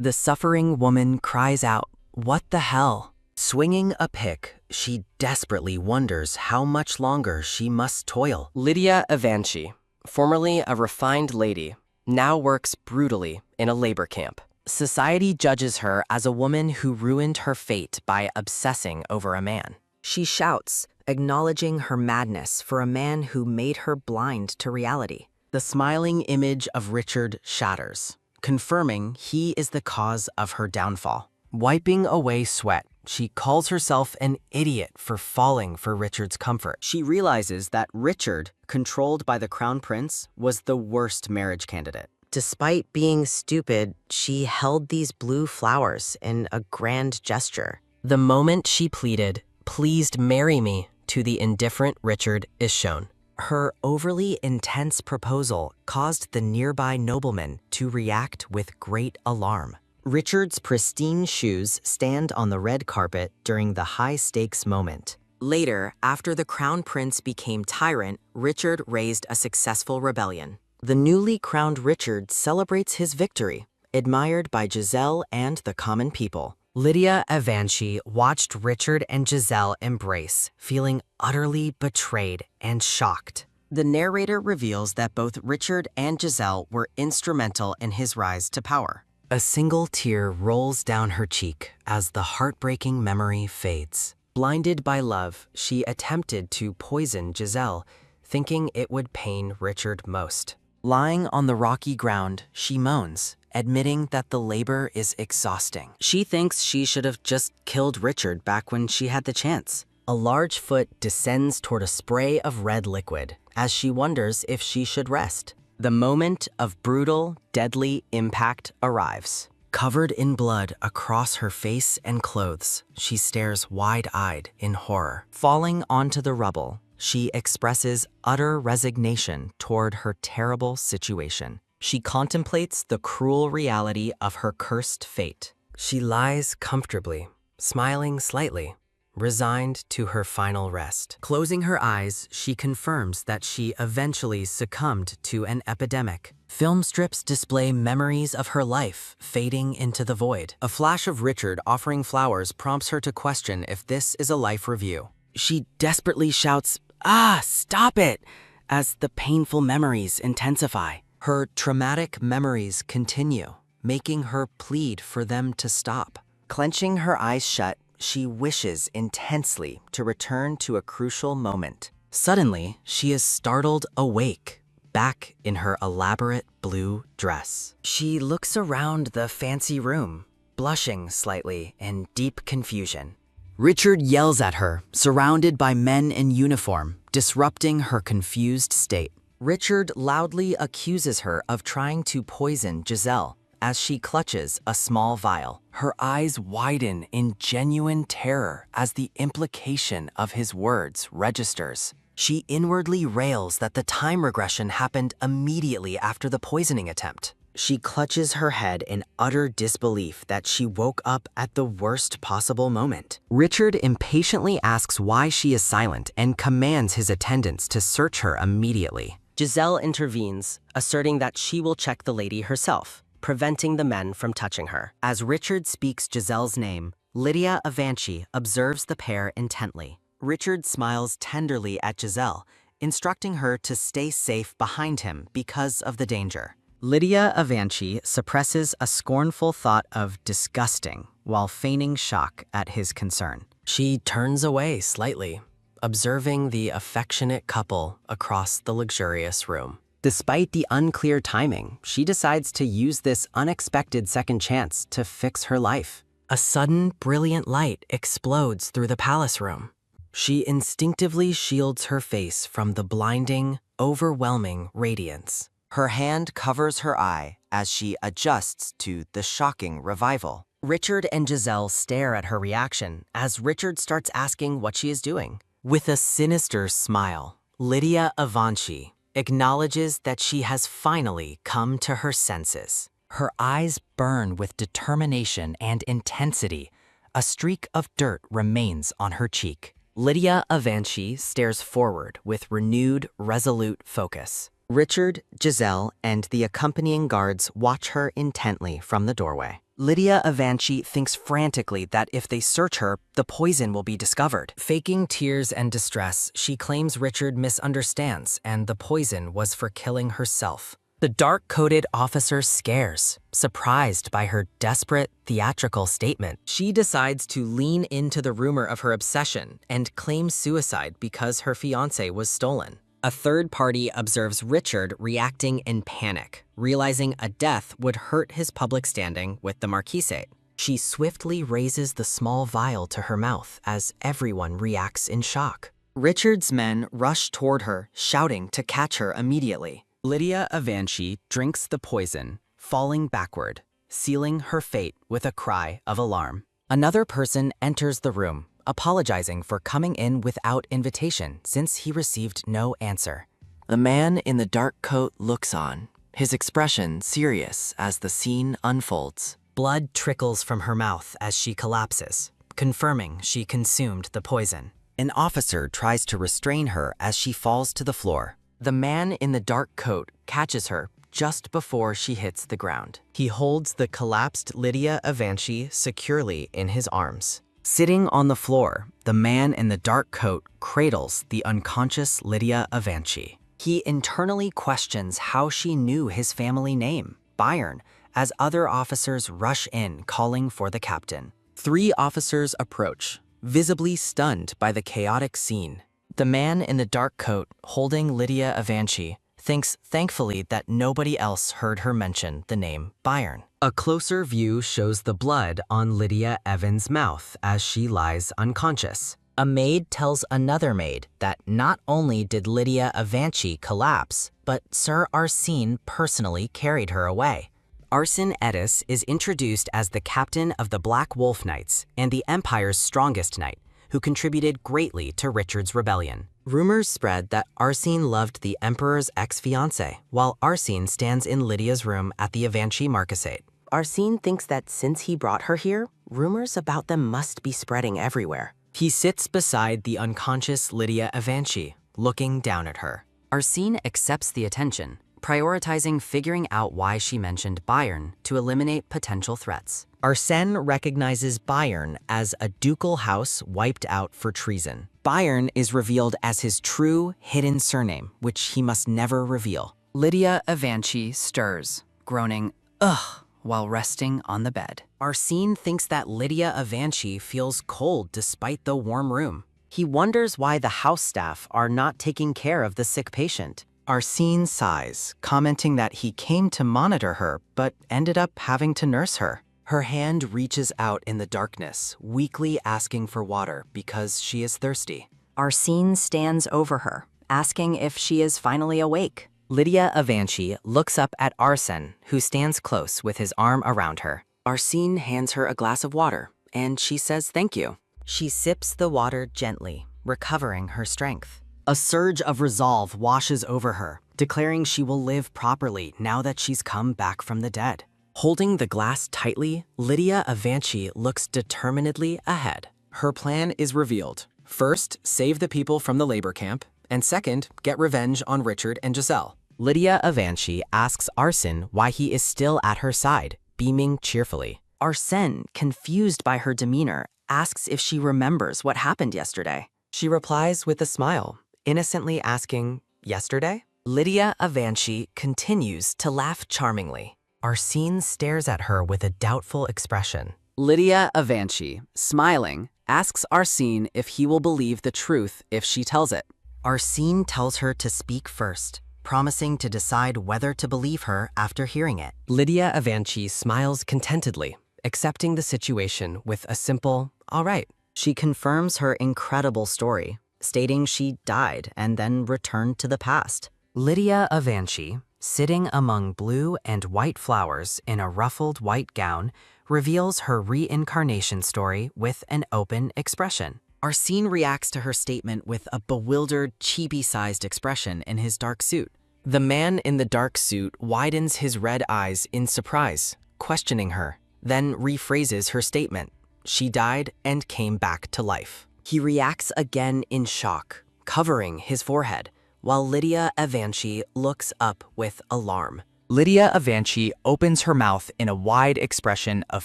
The suffering woman cries out, "What the hell?" Swinging a pick, she desperately wonders how much longer she must toil. Lydia Evanchi, formerly a refined lady, now works brutally in a labor camp. Society judges her as a woman who ruined her fate by obsessing over a man. She shouts, acknowledging her madness for a man who made her blind to reality. The smiling image of Richard shatters, confirming he is the cause of her downfall. Wiping away sweat, she calls herself an idiot for falling for Richard's comfort. She realizes that Richard, controlled by the crown prince, was the worst marriage candidate. Despite being stupid, she held these blue flowers in a grand gesture. The moment she pleaded, "Please marry me," to the indifferent Richard is shown. Her overly intense proposal caused the nearby nobleman to react with great alarm. Richard's pristine shoes stand on the red carpet during the high-stakes moment. Later, after the crown prince became tyrant, Richard raised a successful rebellion. The newly crowned Richard celebrates his victory, admired by Giselle and the common people. Lydia Evanchi watched Richard and Giselle embrace, feeling utterly betrayed and shocked. The narrator reveals that both Richard and Giselle were instrumental in his rise to power. A single tear rolls down her cheek as the heartbreaking memory fades. Blinded by love, she attempted to poison Giselle, thinking it would pain Richard most. Lying on the rocky ground, she moans, admitting that the labor is exhausting. She thinks she should have just killed Richard back when she had the chance. A large foot descends toward a spray of red liquid as she wonders if she should rest. The moment of brutal, deadly impact arrives. Covered in blood across her face and clothes, she stares wide-eyed in horror. Falling onto the rubble, she expresses utter resignation toward her terrible situation. She contemplates the cruel reality of her cursed fate. She lies comfortably, smiling slightly, resigned to her final rest. Closing her eyes, she confirms that she eventually succumbed to an epidemic. Film strips display memories of her life fading into the void. A flash of Richard offering flowers prompts her to question if this is a life review. She desperately shouts, "Ah, stop it!" as the painful memories intensify. Her traumatic memories continue, making her plead for them to stop. Clenching her eyes shut, she wishes intensely to return to a crucial moment. Suddenly, she is startled awake, back in her elaborate blue dress. She looks around the fancy room, blushing slightly in deep confusion. Richard yells at her, surrounded by men in uniform, disrupting her confused state. Richard loudly accuses her of trying to poison Giselle as she clutches a small vial. Her eyes widen in genuine terror as the implication of his words registers. She inwardly rails that the time regression happened immediately after the poisoning attempt. She clutches her head in utter disbelief that she woke up at the worst possible moment. Richard impatiently asks why she is silent and commands his attendants to search her immediately. Giselle intervenes, asserting that she will check the lady herself, preventing the men from touching her. As Richard speaks Giselle's name, Lydia Evanchi observes the pair intently. Richard smiles tenderly at Giselle, instructing her to stay safe behind him because of the danger. Lydia Evanchi suppresses a scornful thought of disgusting while feigning shock at his concern. She turns away slightly, observing the affectionate couple across the luxurious room. Despite the unclear timing, she decides to use this unexpected second chance to fix her life. A sudden, brilliant light explodes through the palace room. She instinctively shields her face from the blinding, overwhelming radiance. Her hand covers her eye as she adjusts to the shocking revival. Richard and Giselle stare at her reaction as Richard starts asking what she is doing. With a sinister smile, Lydia Evanchi acknowledges that she has finally come to her senses. Her eyes burn with determination and intensity. A streak of dirt remains on her cheek. Lydia Evanchi stares forward with renewed, resolute focus. Richard, Giselle, and the accompanying guards watch her intently from the doorway. Lydia Avanci thinks frantically that if they search her, the poison will be discovered. Faking tears and distress, she claims Richard misunderstands and the poison was for killing herself. The dark-coated officer scares, surprised by her desperate, theatrical statement. She decides to lean into the rumor of her obsession and claims suicide because her fiancé was stolen. A third party observes Richard reacting in panic, realizing a death would hurt his public standing with the marquisate. She swiftly raises the small vial to her mouth as everyone reacts in shock. Richard's men rush toward her, shouting to catch her immediately. Lydia Avanci drinks the poison, falling backward, sealing her fate with a cry of alarm. Another person enters the room, apologizing for coming in without invitation since he received no answer. The man in the dark coat looks on, his expression serious as the scene unfolds. Blood trickles from her mouth as she collapses, confirming she consumed the poison. An officer tries to restrain her as she falls to the floor. The man in the dark coat catches her just before she hits the ground. He holds the collapsed Lydia Avanci securely in his arms. Sitting on the floor, the man in the dark coat cradles the unconscious Lydia Avanci. He internally questions how she knew his family name, Byron, as other officers rush in calling for the captain. 3 officers approach, visibly stunned by the chaotic scene. The man in the dark coat, holding Lydia Avanci, thinks thankfully that nobody else heard her mention the name Byron. A closer view shows the blood on Lydia Evans' mouth as she lies unconscious. A maid tells another maid that not only did Lydia Avanci collapse, but Sir Arsene personally carried her away. Arsene Edis is introduced as the captain of the Black Wolf Knights and the Empire's strongest knight, who contributed greatly to Richard's rebellion. Rumors spread that Arsene loved the Emperor's ex-fiancée, while Arsene stands in Lydia's room at the Avanci Marquisate. Arsene thinks that since he brought her here, rumors about them must be spreading everywhere. He sits beside the unconscious Lydia Avanci, looking down at her. Arsene accepts the attention, prioritizing figuring out why she mentioned Bayern to eliminate potential threats. Arsene recognizes Bayern as a ducal house wiped out for treason. Bayern is revealed as his true, hidden surname, which he must never reveal. Lydia Avanci stirs, groaning, "Ugh," while resting on the bed. Arsene thinks that Lydia Avanci feels cold despite the warm room. He wonders why the house staff are not taking care of the sick patient. Arsene sighs, commenting that he came to monitor her, but ended up having to nurse her. Her hand reaches out in the darkness, weakly asking for water because she is thirsty. Arsene stands over her, asking if she is finally awake. Lydia Avanci looks up at Arsene, who stands close with his arm around her. Arsene hands her a glass of water, and she says thank you. She sips the water gently, recovering her strength. A surge of resolve washes over her, declaring she will live properly now that she's come back from the dead. Holding the glass tightly, Lydia Avanci looks determinedly ahead. Her plan is revealed. First, save the people from the labor camp, and second, get revenge on Richard and Giselle. Lydia Avanci asks Arsene why he is still at her side, beaming cheerfully. Arsene, confused by her demeanor, asks if she remembers what happened yesterday. She replies with a smile, innocently asking, "Yesterday?" Lydia Avanci continues to laugh charmingly. Arsene stares at her with a doubtful expression. Lydia Avanci, smiling, asks Arsene if he will believe the truth if she tells it. Arsene tells her to speak first, promising to decide whether to believe her after hearing it. Lydia Avanci smiles contentedly, accepting the situation with a simple, "all right." She confirms her incredible story, stating she died and then returned to the past. Lydia Avanci, sitting among blue and white flowers in a ruffled white gown, reveals her reincarnation story with an open expression. Arsene reacts to her statement with a bewildered, chibi-sized expression in his dark suit. The man in the dark suit widens his red eyes in surprise, questioning her, then rephrases her statement. She died and came back to life. He reacts again in shock, covering his forehead, while Lydia Avanci looks up with alarm. Lydia Avanci opens her mouth in a wide expression of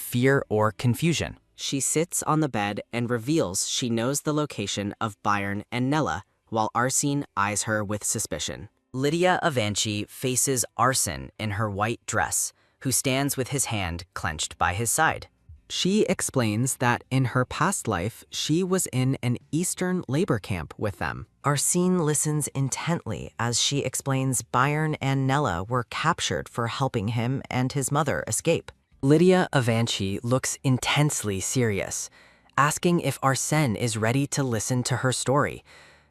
fear or confusion. She sits on the bed and reveals she knows the location of Byron and Nella, while Arsene eyes her with suspicion. Lydia Avanci faces Arsene in her white dress, who stands with his hand clenched by his side. She explains that in her past life, she was in an Eastern labor camp with them. Arsene listens intently as she explains Byron and Nella were captured for helping him and his mother escape. Lydia Avanci looks intensely serious, asking if Arsene is ready to listen to her story,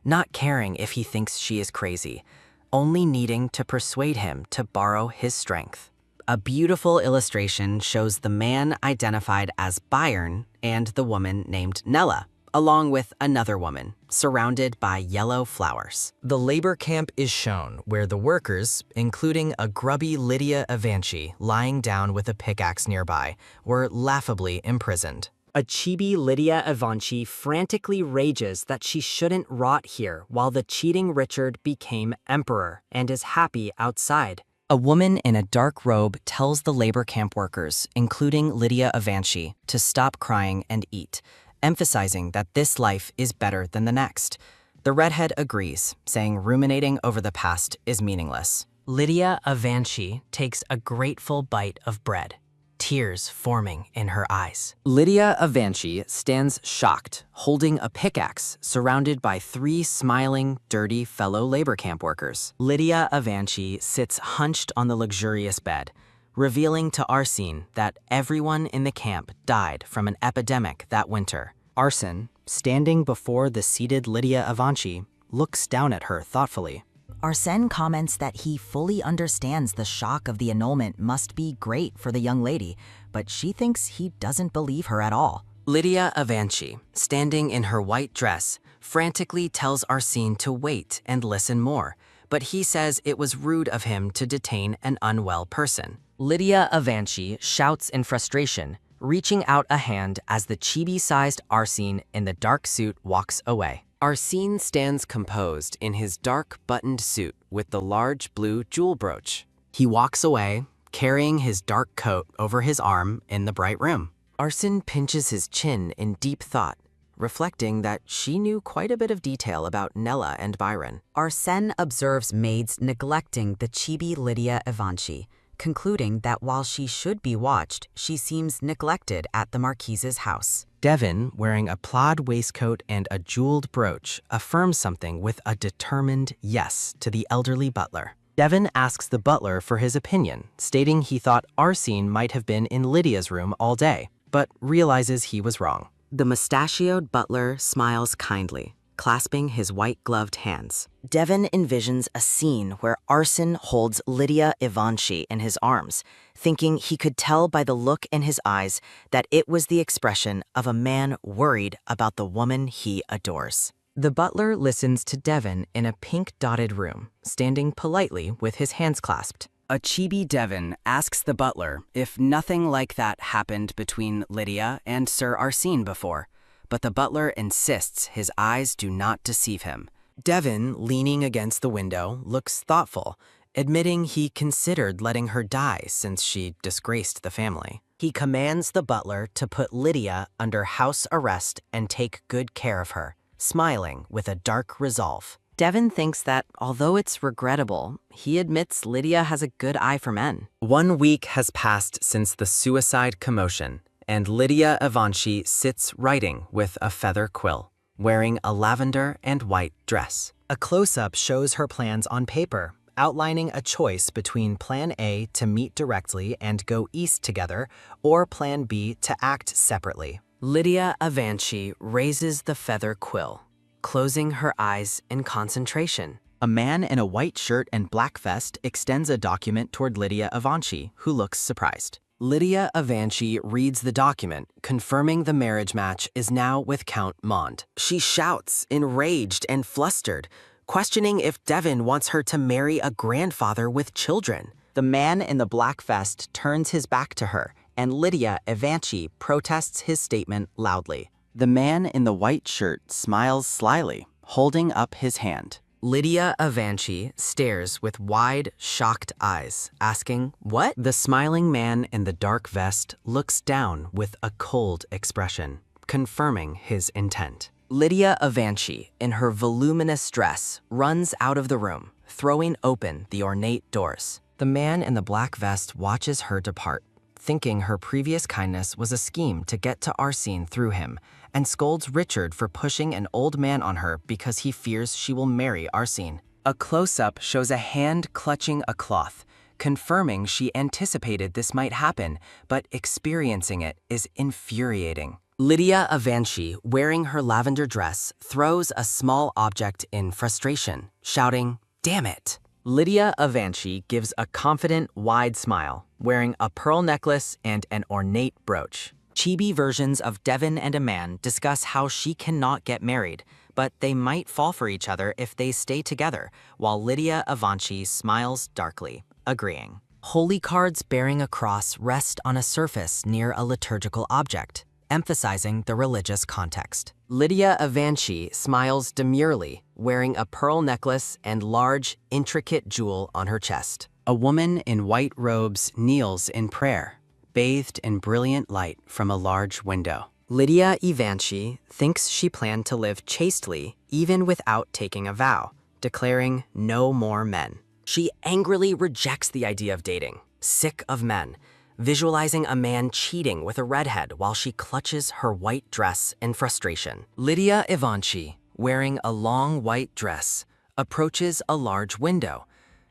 not caring if he thinks she is crazy, only needing to persuade him to borrow his strength. A beautiful illustration shows the man identified as Byron and the woman named Nella, along with another woman, surrounded by yellow flowers. The labor camp is shown where the workers, including a grubby Lydia Avanci lying down with a pickaxe nearby, were laughably imprisoned. A chibi Lydia Avanci frantically rages that she shouldn't rot here while the cheating Richard became emperor and is happy outside. A woman in a dark robe tells the labor camp workers, including Lydia Avanci, to stop crying and eat, emphasizing that this life is better than the next. The redhead agrees, saying ruminating over the past is meaningless. Lydia Avanci takes a grateful bite of bread, tears forming in her eyes. Lydia Avanci stands shocked, holding a pickaxe, surrounded by 3 smiling, dirty fellow labor camp workers. Lydia Avanci sits hunched on the luxurious bed, revealing to Arsene that everyone in the camp died from an epidemic that winter. Arsene, standing before the seated Lydia Avanci, looks down at her thoughtfully. Arsene comments that he fully understands the shock of the annulment must be great for the young lady, but she thinks he doesn't believe her at all. Lydia Avanci, standing in her white dress, frantically tells Arsene to wait and listen more, but he says it was rude of him to detain an unwell person. Lydia Avanci shouts in frustration, reaching out a hand as the chibi-sized Arsene in the dark suit walks away. Arsene stands composed in his dark buttoned suit with the large blue jewel brooch. He walks away, carrying his dark coat over his arm in the bright room. Arsene pinches his chin in deep thought, reflecting that she knew quite a bit of detail about Nella and Byron. Arsene observes maids neglecting the chibi Lydia Avanci, concluding that while she should be watched, she seems neglected at the Marquise's house. Devin, wearing a plaid waistcoat and a jeweled brooch, affirms something with a determined yes to the elderly butler. Devin asks the butler for his opinion, stating he thought Arsene might have been in Lydia's room all day, but realizes he was wrong. The mustachioed butler smiles kindly, clasping his white-gloved hands. Devin envisions a scene where Arsene holds Lydia Avanci in his arms, thinking he could tell by the look in his eyes that it was the expression of a man worried about the woman he adores. The butler listens to Devin in a pink-dotted room, standing politely with his hands clasped. A chibi Devin asks the butler if nothing like that happened between Lydia and Sir Arsene before, but the butler insists his eyes do not deceive him. Devin, leaning against the window, looks thoughtful, admitting he considered letting her die since she disgraced the family. He commands the butler to put Lydia under house arrest and take good care of her, smiling with a dark resolve. Devin thinks that, although it's regrettable, he admits Lydia has a good eye for men. 1 week has passed since the suicide commotion, and Lydia Avanci sits writing with a feather quill, wearing a lavender and white dress. A close-up shows her plans on paper, outlining a choice between Plan A to meet directly and go east together, or Plan B to act separately. Lydia Avanci raises the feather quill, closing her eyes in concentration. A man in a white shirt and black vest extends a document toward Lydia Avanci, who looks surprised. Lydia Avanci reads the document, confirming the marriage match is now with Count Mond. She shouts, enraged and flustered, questioning if Devin wants her to marry a grandfather with children. The man in the black vest turns his back to her, and Lydia Avanci protests his statement loudly. The man in the white shirt smiles slyly, holding up his hand. Lydia Avanci stares with wide, shocked eyes, asking, "What?" The smiling man in the dark vest looks down with a cold expression, confirming his intent. Lydia Avanci, in her voluminous dress, runs out of the room, throwing open the ornate doors. The man in the black vest watches her depart, thinking her previous kindness was a scheme to get to Arsene through him, and scolds Richard for pushing an old man on her because he fears she will marry Arsene. A close-up shows a hand clutching a cloth, confirming she anticipated this might happen, but experiencing it is infuriating. Lydia Avanci, wearing her lavender dress, throws a small object in frustration, shouting, "Damn it!" Lydia Avanci gives a confident, wide smile, wearing a pearl necklace and an ornate brooch. Chibi versions of Devon and a man discuss how she cannot get married, but they might fall for each other if they stay together, while Lydia Avanci smiles darkly, agreeing. Holy cards bearing a cross rest on a surface near a liturgical object, emphasizing the religious context. Lydia Avanci smiles demurely, wearing a pearl necklace and large, intricate jewel on her chest. A woman in white robes kneels in prayer, bathed in brilliant light from a large window. Lydia Avanci thinks she planned to live chastely even without taking a vow, declaring no more men. She angrily rejects the idea of dating, sick of men, visualizing a man cheating with a redhead while she clutches her white dress in frustration. Lydia Avanci, wearing a long white dress, approaches a large window.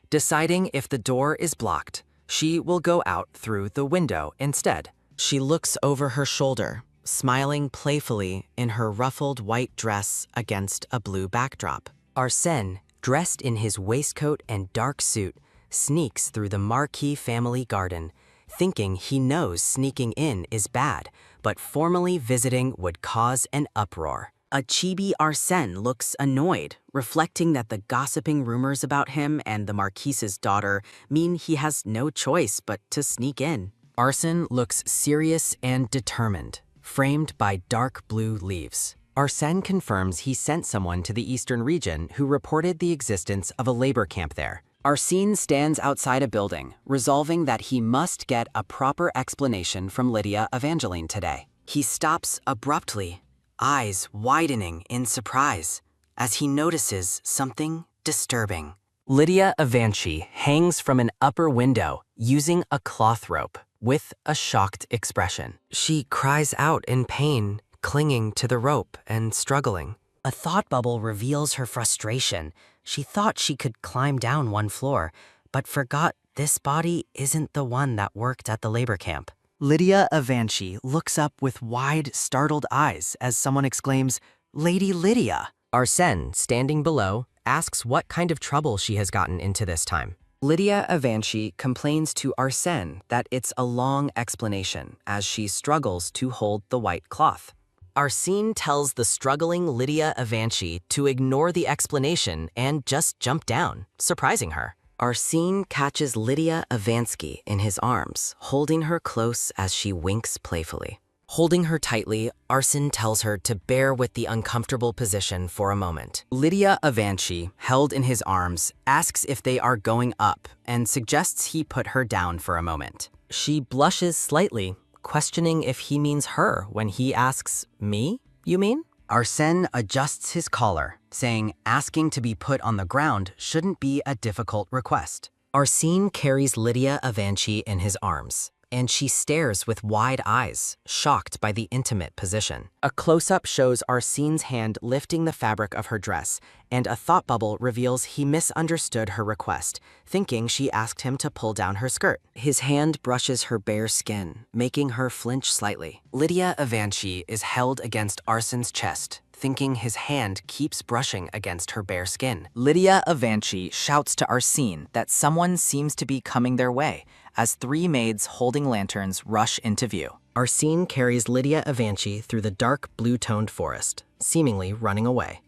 Deciding if the door is blocked, she will go out through the window instead. She looks over her shoulder, smiling playfully in her ruffled white dress against a blue backdrop. Arsene, dressed in his waistcoat and dark suit, sneaks through the Marquis family garden, thinking he knows sneaking in is bad, but formally visiting would cause an uproar. A chibi Arsene looks annoyed, reflecting that the gossiping rumors about him and the Marquise's daughter mean he has no choice but to sneak in. Arsene looks serious and determined, framed by dark blue leaves. Arsene confirms he sent someone to the eastern region who reported the existence of a labor camp there. Arsene stands outside a building, resolving that he must get a proper explanation from Lydia Evangeline today. He stops abruptly, eyes widening in surprise, as he notices something disturbing. Lydia Avanci hangs from an upper window using a cloth rope with a shocked expression. She cries out in pain, clinging to the rope and struggling. A thought bubble reveals her frustration. She thought she could climb down one floor, but forgot this body isn't the one that worked at the labor camp. Lydia Avanci looks up with wide, startled eyes as someone exclaims, "Lady Lydia!" Arsene, standing below, asks what kind of trouble she has gotten into this time. Lydia Avanci complains to Arsene that it's a long explanation as she struggles to hold the white cloth. Arsene tells the struggling Lydia Avanci to ignore the explanation and just jump down, surprising her. Arsene catches Lydia Avanci in his arms, holding her close as she winks playfully. Holding her tightly, Arsene tells her to bear with the uncomfortable position for a moment. Lydia Avanci, held in his arms, asks if they are going up and suggests he put her down for a moment. She blushes slightly, questioning if he means her when he asks, "Me, you mean?" Arsene adjusts his collar, saying asking to be put on the ground shouldn't be a difficult request. Arsene carries Lydia Avanci in his arms, and she stares with wide eyes, shocked by the intimate position. A close-up shows Arsene's hand lifting the fabric of her dress, and a thought bubble reveals he misunderstood her request, thinking she asked him to pull down her skirt. His hand brushes her bare skin, making her flinch slightly. Lydia Avanci is held against Arsene's chest, thinking his hand keeps brushing against her bare skin. Lydia Avanci shouts to Arsene that someone seems to be coming their way, as three maids holding lanterns rush into view. Arsene carries Lydia Avanci through the dark blue-toned forest, seemingly running away.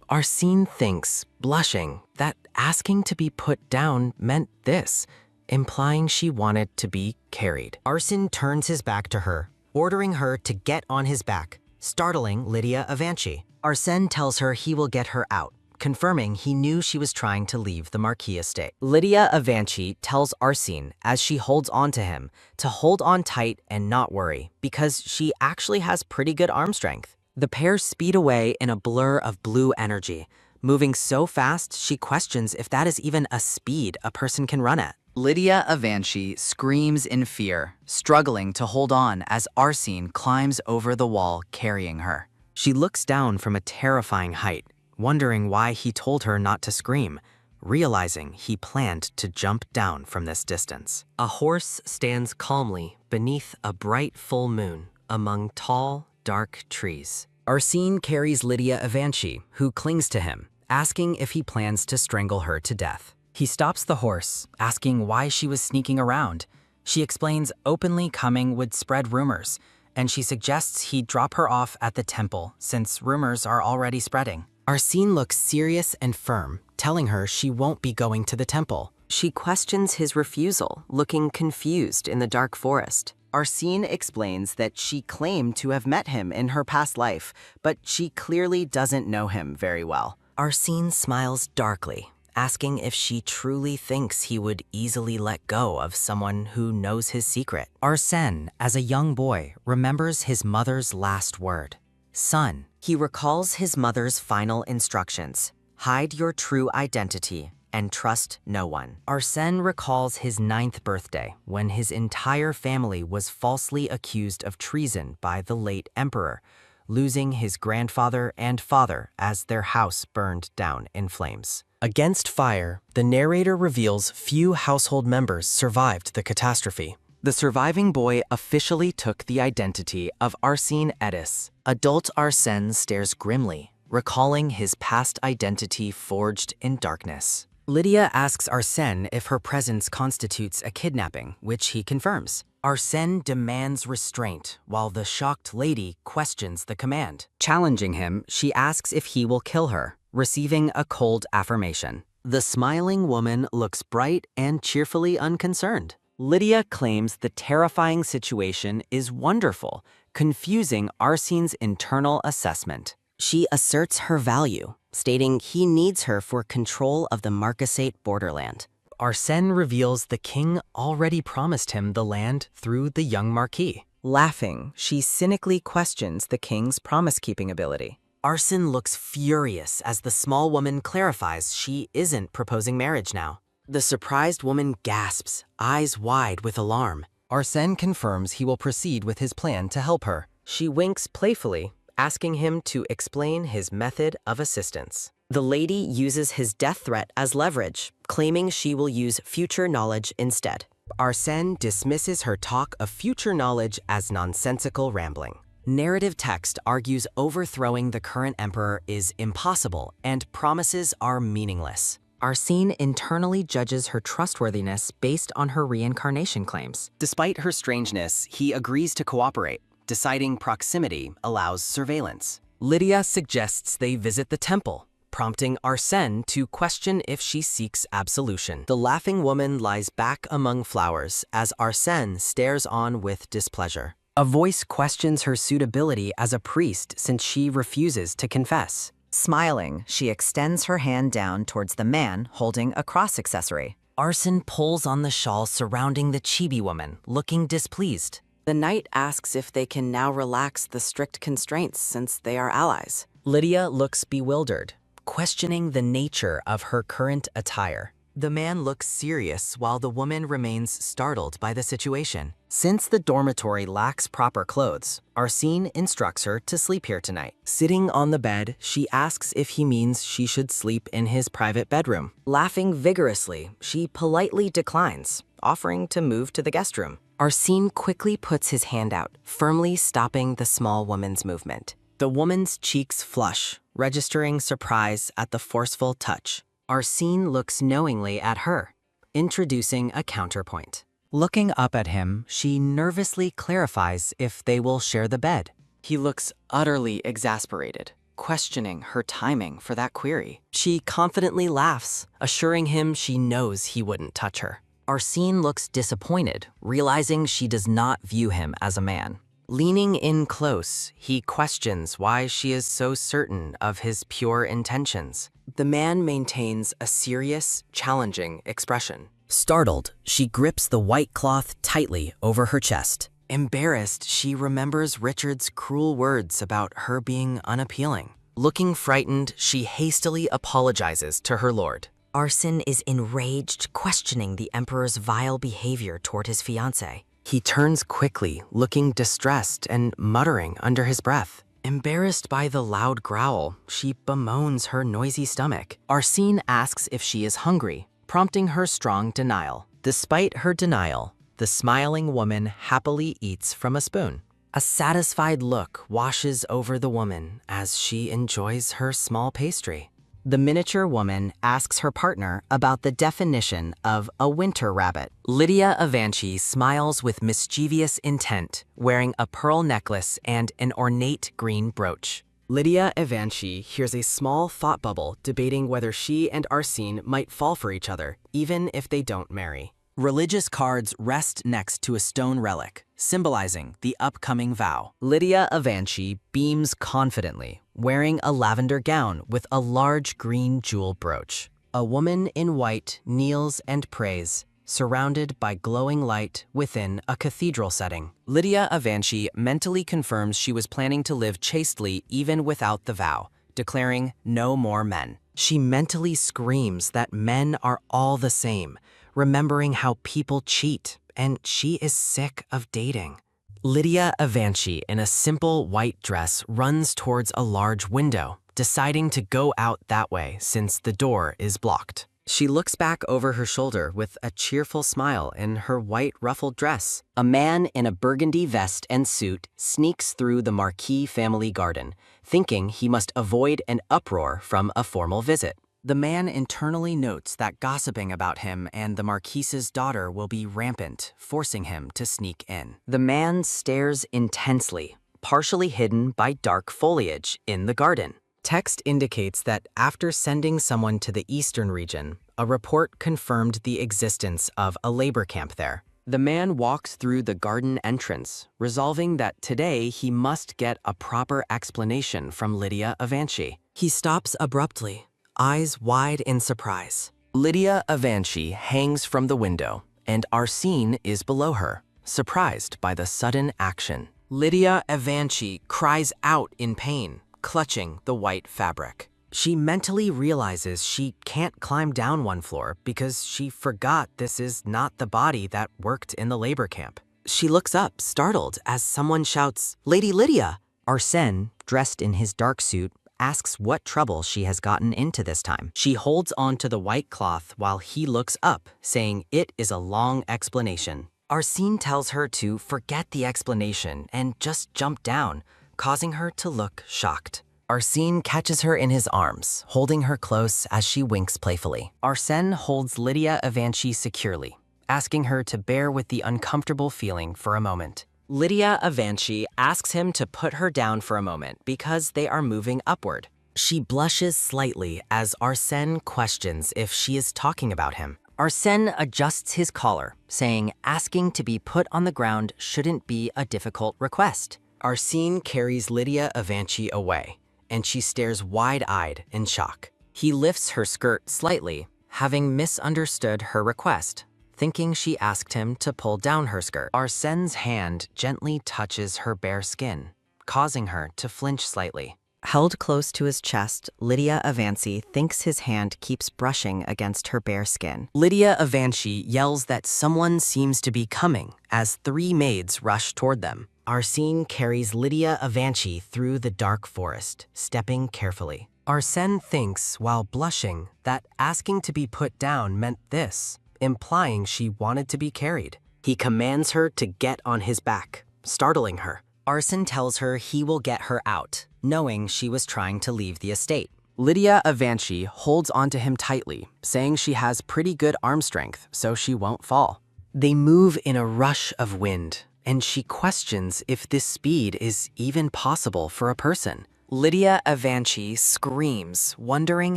Arsene thinks, blushing, that asking to be put down meant this, implying she wanted to be carried. Arsene turns his back to her, ordering her to get on his back, startling Lydia Avanci. Arsene tells her he will get her out, confirming he knew she was trying to leave the Marquis estate. Lydia Avanci tells Arsene, as she holds on to him, to hold on tight and not worry, because she actually has pretty good arm strength. The pair speed away in a blur of blue energy, moving so fast she questions if that is even a speed a person can run at. Lydia Avanci screams in fear, struggling to hold on as Arsene climbs over the wall carrying her. She looks down from a terrifying height, wondering why he told her not to scream, realizing he planned to jump down from this distance. A horse stands calmly beneath a bright full moon among tall, dark trees. Arsene carries Lydia Avanci, who clings to him, asking if he plans to strangle her to death. He stops the horse, asking why she was sneaking around. She explains openly coming would spread rumors, and she suggests he drop her off at the temple since rumors are already spreading. Arsene looks serious and firm, telling her she won't be going to the temple. She questions his refusal, looking confused in the dark forest. Arsene explains that she claimed to have met him in her past life, but she clearly doesn't know him very well. Arsene smiles darkly, asking if she truly thinks he would easily let go of someone who knows his secret. Arsene, as a young boy, remembers his mother's last word, son. He recalls his mother's final instructions, hide your true identity and trust no one. Arsene recalls his 9th birthday when his entire family was falsely accused of treason by the late emperor, losing his grandfather and father as their house burned down in flames. Against fire, the narrator reveals few household members survived the catastrophe. The surviving boy officially took the identity of Arsene Edis. Adult Arsene stares grimly, recalling his past identity forged in darkness. Lydia asks Arsene if her presence constitutes a kidnapping, which he confirms. Arsene demands restraint, while the shocked lady questions the command. Challenging him, she asks if he will kill her, receiving a cold affirmation. The smiling woman looks bright and cheerfully unconcerned. Lydia claims the terrifying situation is wonderful, confusing Arsene's internal assessment. She asserts her value, stating he needs her for control of the Marquisate borderland. Arsene reveals the king already promised him the land through the young Marquis. Laughing, she cynically questions the king's promise-keeping ability. Arsene looks furious as the small woman clarifies she isn't proposing marriage now. The surprised woman gasps, eyes wide with alarm. Arsene confirms he will proceed with his plan to help her. She winks playfully, asking him to explain his method of assistance. The lady uses his death threat as leverage, claiming she will use future knowledge instead. Arsene dismisses her talk of future knowledge as nonsensical rambling. Narrative text argues overthrowing the current emperor is impossible and promises are meaningless. Arsene internally judges her trustworthiness based on her reincarnation claims. Despite her strangeness, he agrees to cooperate, deciding proximity allows surveillance. Lydia suggests they visit the temple, prompting Arsene to question if she seeks absolution. The laughing woman lies back among flowers as Arsene stares on with displeasure. A voice questions her suitability as a priest since she refuses to confess. Smiling, she extends her hand down towards the man holding a cross accessory. Arsene pulls on the shawl surrounding the chibi woman, looking displeased. The knight asks if they can now relax the strict constraints since they are allies. Lydia looks bewildered, questioning the nature of her current attire. The man looks serious while the woman remains startled by the situation. Since the dormitory lacks proper clothes, Arsene instructs her to sleep here tonight. Sitting on the bed, she asks if he means she should sleep in his private bedroom. Laughing vigorously, she politely declines, offering to move to the guest room. Arsene quickly puts his hand out, firmly stopping the small woman's movement. The woman's cheeks flush, registering surprise at the forceful touch. Arsene looks knowingly at her, introducing a counterpoint. Looking up at him, she nervously clarifies if they will share the bed. He looks utterly exasperated, questioning her timing for that query. She confidently laughs, assuring him she knows he wouldn't touch her. Arsene looks disappointed, realizing she does not view him as a man. Leaning in close, he questions why she is so certain of his pure intentions. The man maintains a serious, challenging expression. Startled, she grips the white cloth tightly over her chest. Embarrassed, she remembers Richard's cruel words about her being unappealing. Looking frightened, she hastily apologizes to her lord. Arsene is enraged, questioning the Emperor's vile behavior toward his fiancée. He turns quickly, looking distressed and muttering under his breath. Embarrassed by the loud growl, she bemoans her noisy stomach. Arsene asks if she is hungry, prompting her strong denial. Despite her denial, the smiling woman happily eats from a spoon. A satisfied look washes over the woman as she enjoys her small pastry. The miniature woman asks her partner about the definition of a winter rabbit. Lydia Avanci smiles with mischievous intent, wearing a pearl necklace and an ornate green brooch. Lydia Avanci hears a small thought bubble debating whether she and Arsene might fall for each other, even if they don't marry. Religious cards rest next to a stone relic, symbolizing the upcoming vow. Lydia Avanci beams confidently, wearing a lavender gown with a large green jewel brooch. A woman in white kneels and prays, surrounded by glowing light within a cathedral setting. Lydia Avanci mentally confirms she was planning to live chastely even without the vow, declaring no more men. She mentally screams that men are all the same, remembering how people cheat, and she is sick of dating. Lydia Avanci, in a simple white dress, runs towards a large window, deciding to go out that way since the door is blocked. She looks back over her shoulder with a cheerful smile in her white ruffled dress. A man in a burgundy vest and suit sneaks through the Marquis family garden, thinking he must avoid an uproar from a formal visit. The man internally notes that gossiping about him and the Marquise's daughter will be rampant, forcing him to sneak in. The man stares intensely, partially hidden by dark foliage in the garden. Text indicates that after sending someone to the eastern region, a report confirmed the existence of a labor camp there. The man walks through the garden entrance, resolving that today he must get a proper explanation from Lydia Avanci. He stops abruptly, eyes wide in surprise. Lydia Avanci hangs from the window, and Arsene is below her, surprised by the sudden action. Lydia Avanci cries out in pain, clutching the white fabric. She mentally realizes she can't climb down one floor because she forgot this is not the body that worked in the labor camp. She looks up, startled, as someone shouts, "Lady Lydia!" Arsene, dressed in his dark suit, asks what trouble she has gotten into this time. She holds on to the white cloth while he looks up, saying it is a long explanation. Arsene tells her to forget the explanation and just jump down, causing her to look shocked. Arsene catches her in his arms, holding her close as she winks playfully. Arsene holds Lydia Avanci securely, asking her to bear with the uncomfortable feeling for a moment. Lydia Avanci asks him to put her down for a moment because they are moving upward. She blushes slightly as Arsene questions if she is talking about him. Arsene adjusts his collar, saying asking to be put on the ground shouldn't be a difficult request. Arsene carries Lydia Avanci away, and she stares wide-eyed in shock. He lifts her skirt slightly, having misunderstood her request, thinking she asked him to pull down her skirt. Arsene's hand gently touches her bare skin, causing her to flinch slightly. Held close to his chest, Lydia Avanci thinks his hand keeps brushing against her bare skin. Lydia Avanci yells that someone seems to be coming as 3 maids rush toward them. Arsene carries Lydia Avanci through the dark forest, stepping carefully. Arsene thinks, while blushing, that asking to be put down meant this, implying she wanted to be carried. He commands her to get on his back, startling her. Arsene tells her he will get her out, knowing she was trying to leave the estate. Lydia Avanci holds onto him tightly, saying she has pretty good arm strength, so she won't fall. They move in a rush of wind, and she questions if this speed is even possible for a person. Lydia Avanci screams, wondering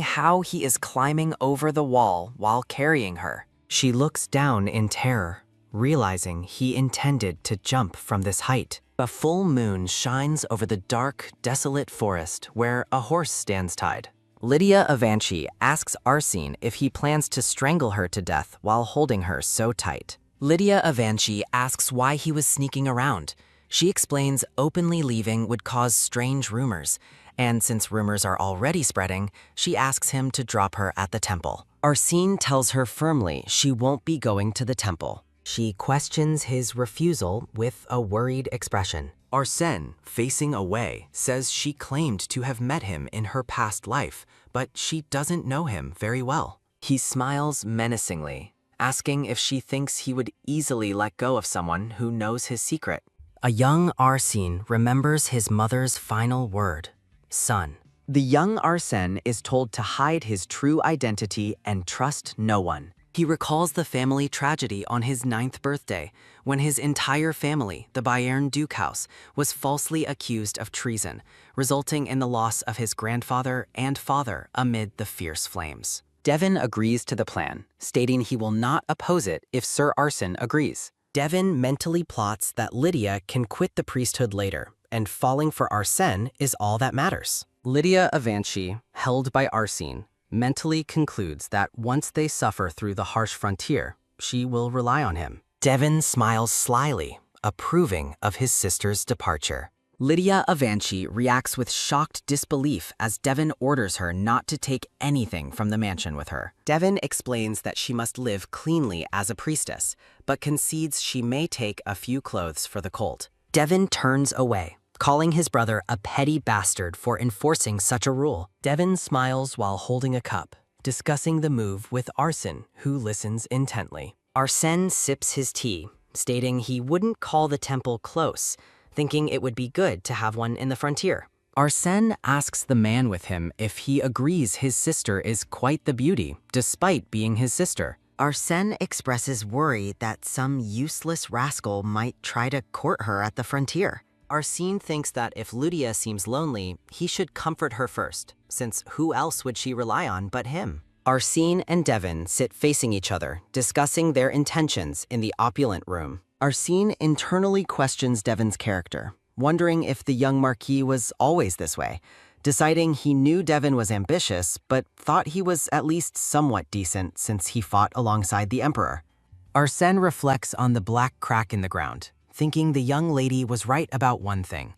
how he is climbing over the wall while carrying her. She looks down in terror, realizing he intended to jump from this height. A full moon shines over the dark, desolate forest where a horse stands tied. Lydia Avanci asks Arsene if he plans to strangle her to death while holding her so tight. Lydia Avanci asks why he was sneaking around. She explains openly leaving would cause strange rumors, and since rumors are already spreading, she asks him to drop her at the temple. Arsene tells her firmly she won't be going to the temple. She questions his refusal with a worried expression. Arsène, facing away, says she claimed to have met him in her past life, but she doesn't know him very well. He smiles menacingly, asking if she thinks he would easily let go of someone who knows his secret. A young Arsene remembers his mother's final word, son. The young Arsène is told to hide his true identity and trust no one. He recalls the family tragedy on his 9th birthday, when his entire family, the Bayern Duke House, was falsely accused of treason, resulting in the loss of his grandfather and father amid the fierce flames. Devon agrees to the plan, stating he will not oppose it if Sir Arsène agrees. Devon mentally plots that Lydia can quit the priesthood later, and falling for Arsène is all that matters. Lydia Avanci, held by Arsène, mentally concludes that once they suffer through the harsh frontier, she will rely on him. Devon smiles slyly, approving of his sister's departure. Lydia Avanci reacts with shocked disbelief as Devon orders her not to take anything from the mansion with her. Devon explains that she must live cleanly as a priestess, but concedes she may take a few clothes for the cult. Devon turns away, calling his brother a petty bastard for enforcing such a rule. Devon smiles while holding a cup, discussing the move with Arsène, who listens intently. Arsène sips his tea, stating he wouldn't call the temple close, thinking it would be good to have one in the frontier. Arsène asks the man with him if he agrees his sister is quite the beauty, despite being his sister. Arsène expresses worry that some useless rascal might try to court her at the frontier. Arsène thinks that if Lydia seems lonely, he should comfort her first, since who else would she rely on but him? Arsène and Devon sit facing each other, discussing their intentions in the opulent room. Arsène internally questions Devon's character, wondering if the young Marquis was always this way, deciding he knew Devon was ambitious, but thought he was at least somewhat decent since he fought alongside the Emperor. Arsène reflects on the black crack in the ground, thinking the young lady was right about one thing.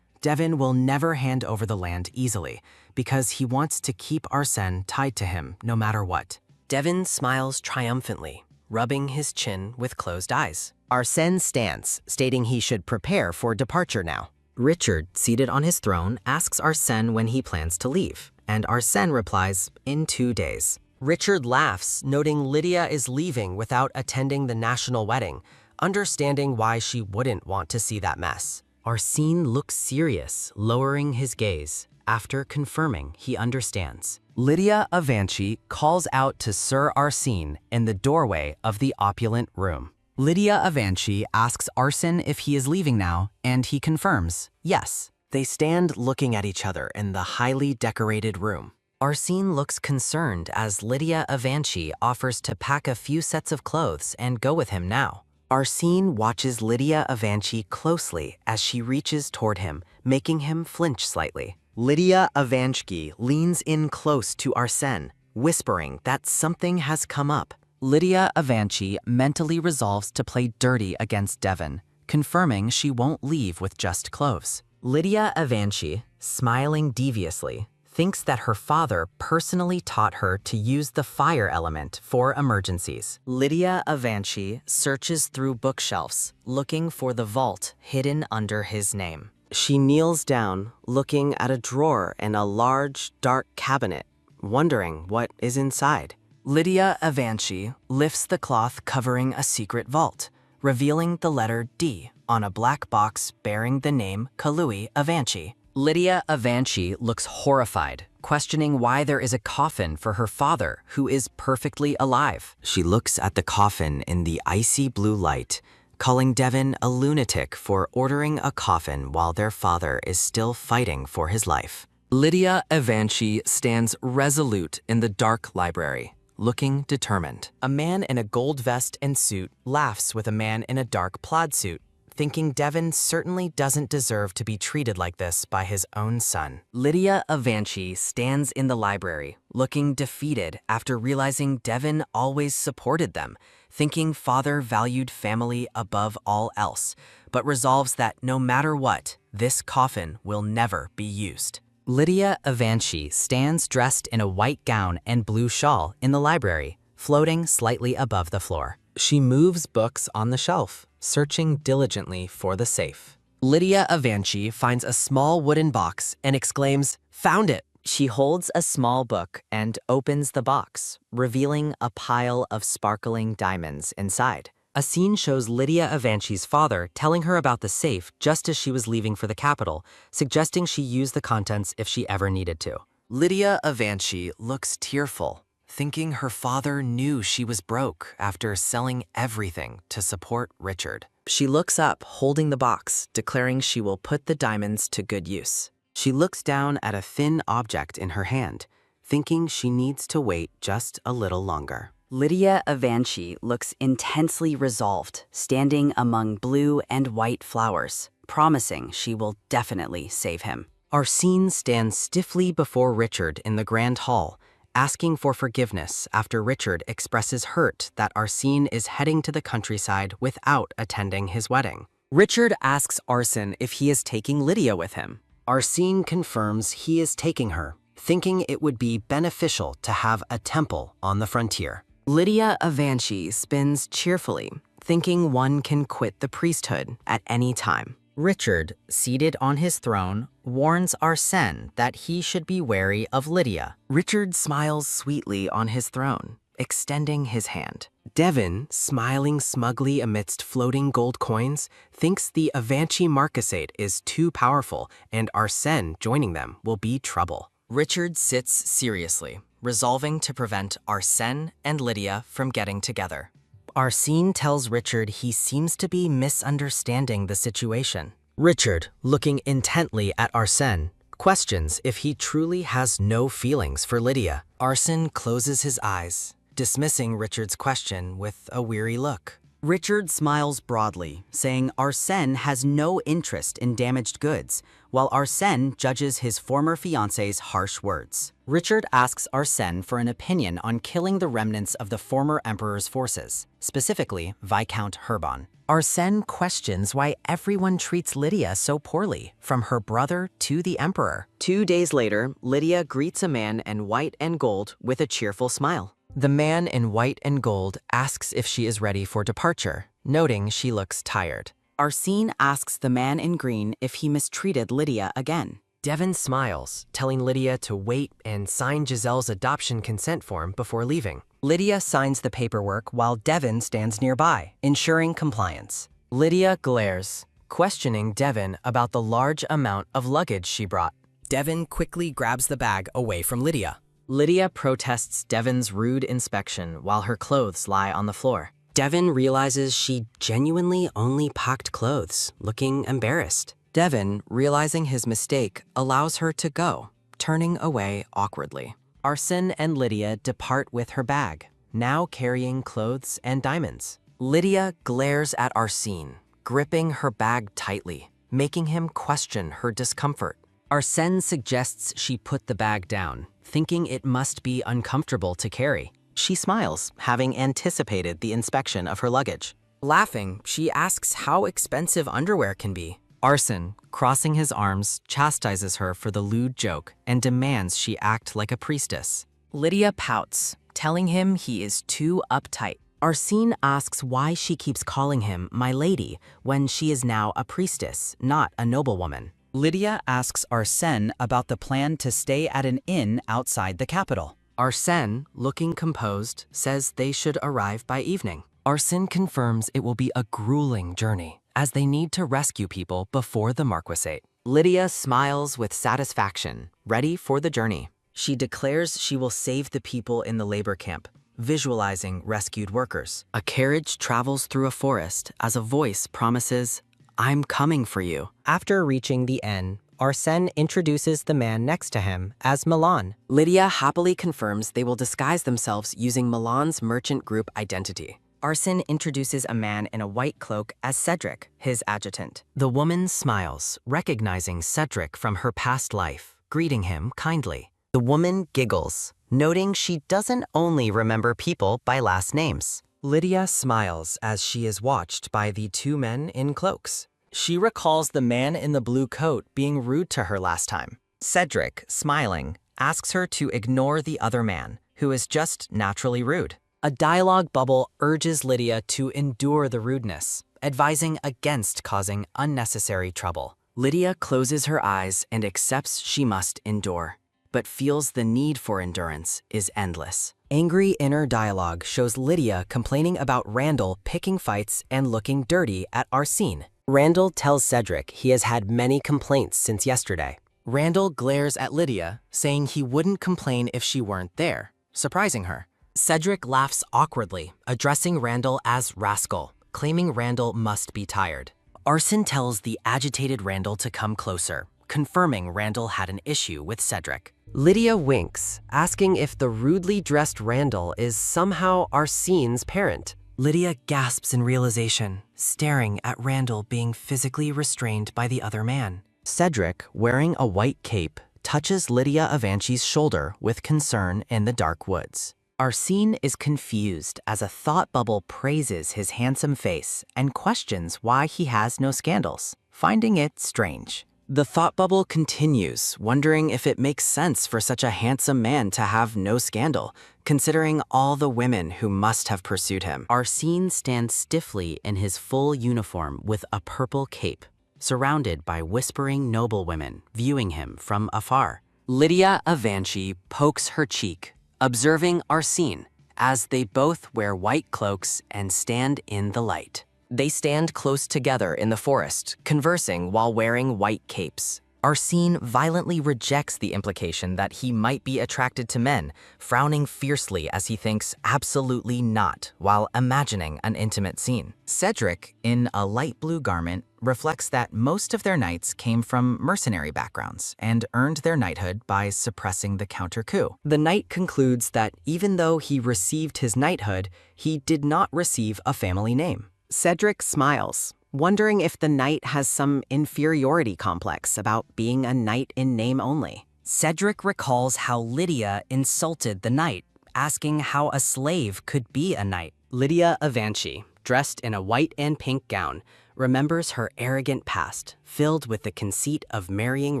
Devon will never hand over the land easily, because he wants to keep Arsène tied to him no matter what. Devon smiles triumphantly, rubbing his chin with closed eyes. Arsène stands, stating he should prepare for departure now. Richard, seated on his throne, asks Arsène when he plans to leave, and Arsène replies, in 2 days. Richard laughs, noting Lydia is leaving without attending the national wedding, understanding why she wouldn't want to see that mess. Arsène looks serious, lowering his gaze, after confirming he understands. Lydia Avanci calls out to Sir Arsène in the doorway of the opulent room. Lydia Avanci asks Arsène if he is leaving now, and he confirms, yes. They stand looking at each other in the highly decorated room. Arsène looks concerned as Lydia Avanci offers to pack a few sets of clothes and go with him now. Arsène watches Lydia Avanci closely as she reaches toward him, making him flinch slightly. Lydia Avanci leans in close to Arsène, whispering that something has come up. Lydia Avanci mentally resolves to play dirty against Devon, confirming she won't leave with just clothes. Lydia Avanci, smiling deviously, thinks that her father personally taught her to use the fire element for emergencies. Lydia Avanci searches through bookshelves, looking for the vault hidden under his name. She kneels down, looking at a drawer in a large, dark cabinet, wondering what is inside. Lydia Avanci lifts the cloth covering a secret vault, revealing the letter D on a black box bearing the name Kalui Avanci. Lydia Avanci looks horrified, questioning why there is a coffin for her father, who is perfectly alive. She looks at the coffin in the icy blue light, calling Devon a lunatic for ordering a coffin while their father is still fighting for his life. Lydia Avanci stands resolute in the dark library, looking determined. A man in a gold vest and suit laughs with a man in a dark plaid suit, thinking Devon certainly doesn't deserve to be treated like this by his own son. Lydia Avanci stands in the library, looking defeated after realizing Devon always supported them, thinking father valued family above all else, but resolves that no matter what, this coffin will never be used. Lydia Avanci stands dressed in a white gown and blue shawl in the library, floating slightly above the floor. She moves books on the shelf, searching diligently for the safe. Lydia Avanci finds a small wooden box and exclaims, "Found it!" She holds a small book and opens the box, revealing a pile of sparkling diamonds inside. A scene shows Lydia Avanci's father telling her about the safe just as she was leaving for the capital, suggesting she use the contents if she ever needed to. Lydia Avanci looks tearful, thinking her father knew she was broke after selling everything to support Richard. She looks up, holding the box, declaring she will put the diamonds to good use. She looks down at a thin object in her hand, thinking she needs to wait just a little longer. Lydia Avanci looks intensely resolved, standing among blue and white flowers, promising she will definitely save him. Arsene stands stiffly before Richard in the grand hall, asking for forgiveness after Richard expresses hurt that Arsene is heading to the countryside without attending his wedding. Richard asks Arsene if he is taking Lydia with him. Arsene confirms he is taking her, thinking it would be beneficial to have a temple on the frontier. Lydia Avanci spins cheerfully, thinking one can quit the priesthood at any time. Richard, seated on his throne, warns Arsene that he should be wary of Lydia. Richard smiles sweetly on his throne, extending his hand. Devon, smiling smugly amidst floating gold coins, thinks the Avanci Marquisate is too powerful and Arsene joining them will be trouble. Richard sits seriously, resolving to prevent Arsene and Lydia from getting together. Arsene tells Richard he seems to be misunderstanding the situation. Richard, looking intently at Arsene, questions if he truly has no feelings for Lydia. Arsene closes his eyes, dismissing Richard's question with a weary look. Richard smiles broadly, saying Arsene has no interest in damaged goods, while Arsene judges his former fiancé's harsh words. Richard asks Arsene for an opinion on killing the remnants of the former emperor's forces, specifically Viscount Herbon. Arsene questions why everyone treats Lydia so poorly, from her brother to the emperor. 2 days later, Lydia greets a man in white and gold with a cheerful smile. The man in white and gold asks if she is ready for departure, noting she looks tired. Arsene asks the man in green if he mistreated Lydia again. Devon smiles, telling Lydia to wait and sign Giselle's adoption consent form before leaving. Lydia signs the paperwork while Devon stands nearby, ensuring compliance. Lydia glares, questioning Devon about the large amount of luggage she brought. Devon quickly grabs the bag away from Lydia. Lydia protests Devon's rude inspection while her clothes lie on the floor. Devon realizes she genuinely only packed clothes, looking embarrassed. Devon, realizing his mistake, allows her to go, turning away awkwardly. Arsene and Lydia depart with her bag, now carrying clothes and diamonds. Lydia glares at Arsene, gripping her bag tightly, making him question her discomfort. Arsene suggests she put the bag down, thinking it must be uncomfortable to carry. She smiles, having anticipated the inspection of her luggage. Laughing, she asks how expensive underwear can be. Arsene, crossing his arms, chastises her for the lewd joke and demands she act like a priestess. Lydia pouts, telling him he is too uptight. Arsene asks why she keeps calling him my lady when she is now a priestess, not a noblewoman. Lydia asks Arsene about the plan to stay at an inn outside the capital. Arsene, looking composed, says they should arrive by evening. Arsene confirms it will be a grueling journey, as they need to rescue people before the Marquisate. Lydia smiles with satisfaction, ready for the journey. She declares she will save the people in the labor camp, visualizing rescued workers. A carriage travels through a forest as a voice promises, "I'm coming for you." After reaching the inn, Arsene introduces the man next to him as Milan. Lydia happily confirms they will disguise themselves using Milan's merchant group identity. Arson introduces a man in a white cloak as Cedric, his adjutant. The woman smiles, recognizing Cedric from her past life, greeting him kindly. The woman giggles, noting she doesn't only remember people by last names. Lydia smiles as she is watched by the two men in cloaks. She recalls the man in the blue coat being rude to her last time. Cedric, smiling, asks her to ignore the other man, who is just naturally rude. A dialogue bubble urges Lydia to endure the rudeness, advising against causing unnecessary trouble. Lydia closes her eyes and accepts she must endure, but feels the need for endurance is endless. Angry inner dialogue shows Lydia complaining about Randall picking fights and looking dirty at Arsene. Randall tells Cedric he has had many complaints since yesterday. Randall glares at Lydia, saying he wouldn't complain if she weren't there, surprising her. Cedric laughs awkwardly, addressing Randall as rascal, claiming Randall must be tired. Arson tells the agitated Randall to come closer, confirming Randall had an issue with Cedric. Lydia winks, asking if the rudely dressed Randall is somehow Arsene's parent. Lydia gasps in realization, staring at Randall being physically restrained by the other man. Cedric, wearing a white cape, touches Lydia Avanchi's shoulder with concern in the dark woods. Arsene is confused as a thought bubble praises his handsome face and questions why he has no scandals, finding it strange. The thought bubble continues, wondering if it makes sense for such a handsome man to have no scandal, considering all the women who must have pursued him. Arsene stands stiffly in his full uniform with a purple cape, surrounded by whispering noblewomen viewing him from afar. Lydia Avanchi pokes her cheek, observing Arsene as they both wear white cloaks and stand in the light. They stand close together in the forest, conversing while wearing white capes. Arsene violently rejects the implication that he might be attracted to men, frowning fiercely as he thinks absolutely not while imagining an intimate scene. Cedric, in a light blue garment, reflects that most of their knights came from mercenary backgrounds and earned their knighthood by suppressing the counter-coup. The knight concludes that even though he received his knighthood, he did not receive a family name. Cedric smiles, wondering if the knight has some inferiority complex about being a knight in name only. Cedric recalls how Lydia insulted the knight, asking how a slave could be a knight. Lydia Avanchi, dressed in a white and pink gown, remembers her arrogant past, filled with the conceit of marrying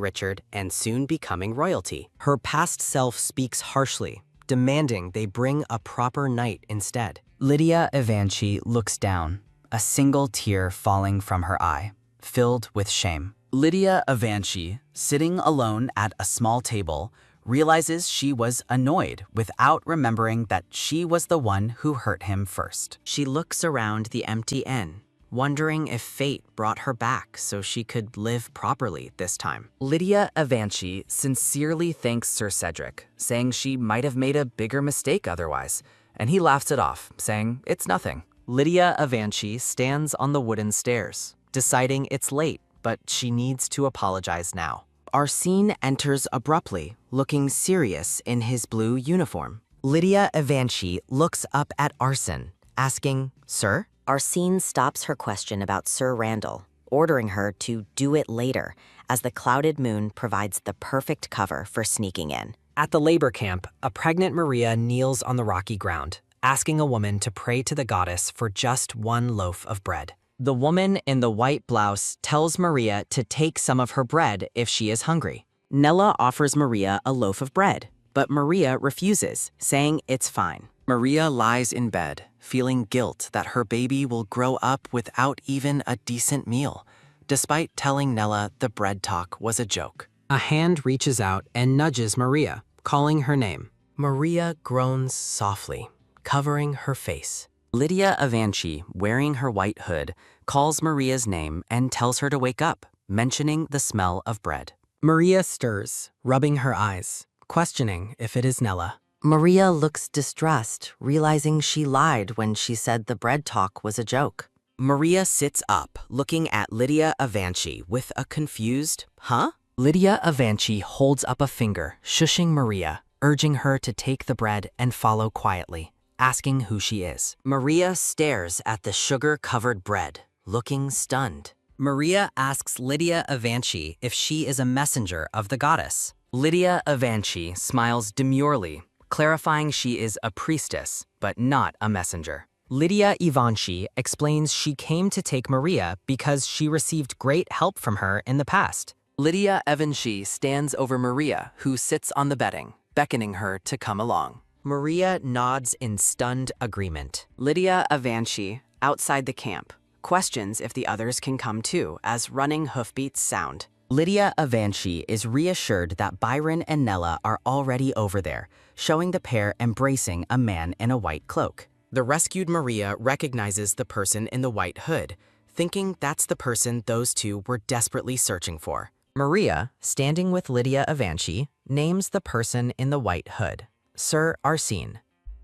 Richard and soon becoming royalty. Her past self speaks harshly, demanding they bring a proper knight instead. Lydia Avanchi looks down, a single tear falling from her eye, filled with shame. Lydia Avanchi, sitting alone at a small table, realizes she was annoyed without remembering that she was the one who hurt him first. She looks around the empty inn, wondering if fate brought her back so she could live properly this time. Lydia Avanchi sincerely thanks Sir Cedric, saying she might have made a bigger mistake otherwise, and he laughs it off, saying it's nothing. Lydia Avanchi stands on the wooden stairs, deciding it's late, but she needs to apologize now. Arsene enters abruptly, looking serious in his blue uniform. Lydia Avanchi looks up at Arson, asking, "Sir?" Arsene stops her question about Sir Randall, ordering her to do it later, as the clouded moon provides the perfect cover for sneaking in. At the labor camp, a pregnant Maria kneels on the rocky ground, asking a woman to pray to the goddess for just one loaf of bread. The woman in the white blouse tells Maria to take some of her bread if she is hungry. Nella offers Maria a loaf of bread, but Maria refuses, saying it's fine. Maria lies in bed, feeling guilt that her baby will grow up without even a decent meal, despite telling Nella the bread talk was a joke. A hand reaches out and nudges Maria, calling her name. Maria groans softly, covering her face. Lydia Avanchi, wearing her white hood, calls Maria's name and tells her to wake up, mentioning the smell of bread. Maria stirs, rubbing her eyes, questioning if it is Nella. Maria looks distressed, realizing she lied when she said the bread talk was a joke. Maria sits up, looking at Lydia Avanchi with a confused, "Huh?" Lydia Avanchi holds up a finger, shushing Maria, urging her to take the bread and follow quietly. asking who she is. Maria stares at the sugar-covered bread, looking stunned. Maria asks Lydia Evanchi if she is a messenger of the goddess. Lydia Evanchi smiles demurely, clarifying she is a priestess, but not a messenger. Lydia Evanchi explains she came to take Maria because she received great help from her in the past. Lydia Evanchi stands over Maria, who sits on the bedding, beckoning her to come along. Maria nods in stunned agreement. Lydia Evanchi, outside the camp, questions if the others can come too, as running hoofbeats sound. Lydia Evanchi is reassured that Byron and Nella are already over there, showing the pair embracing a man in a white cloak. The rescued Maria recognizes the person in the white hood, thinking that's the person those two were desperately searching for. Maria, standing with Lydia Evanchi, names the person in the white hood, Sir Arsene.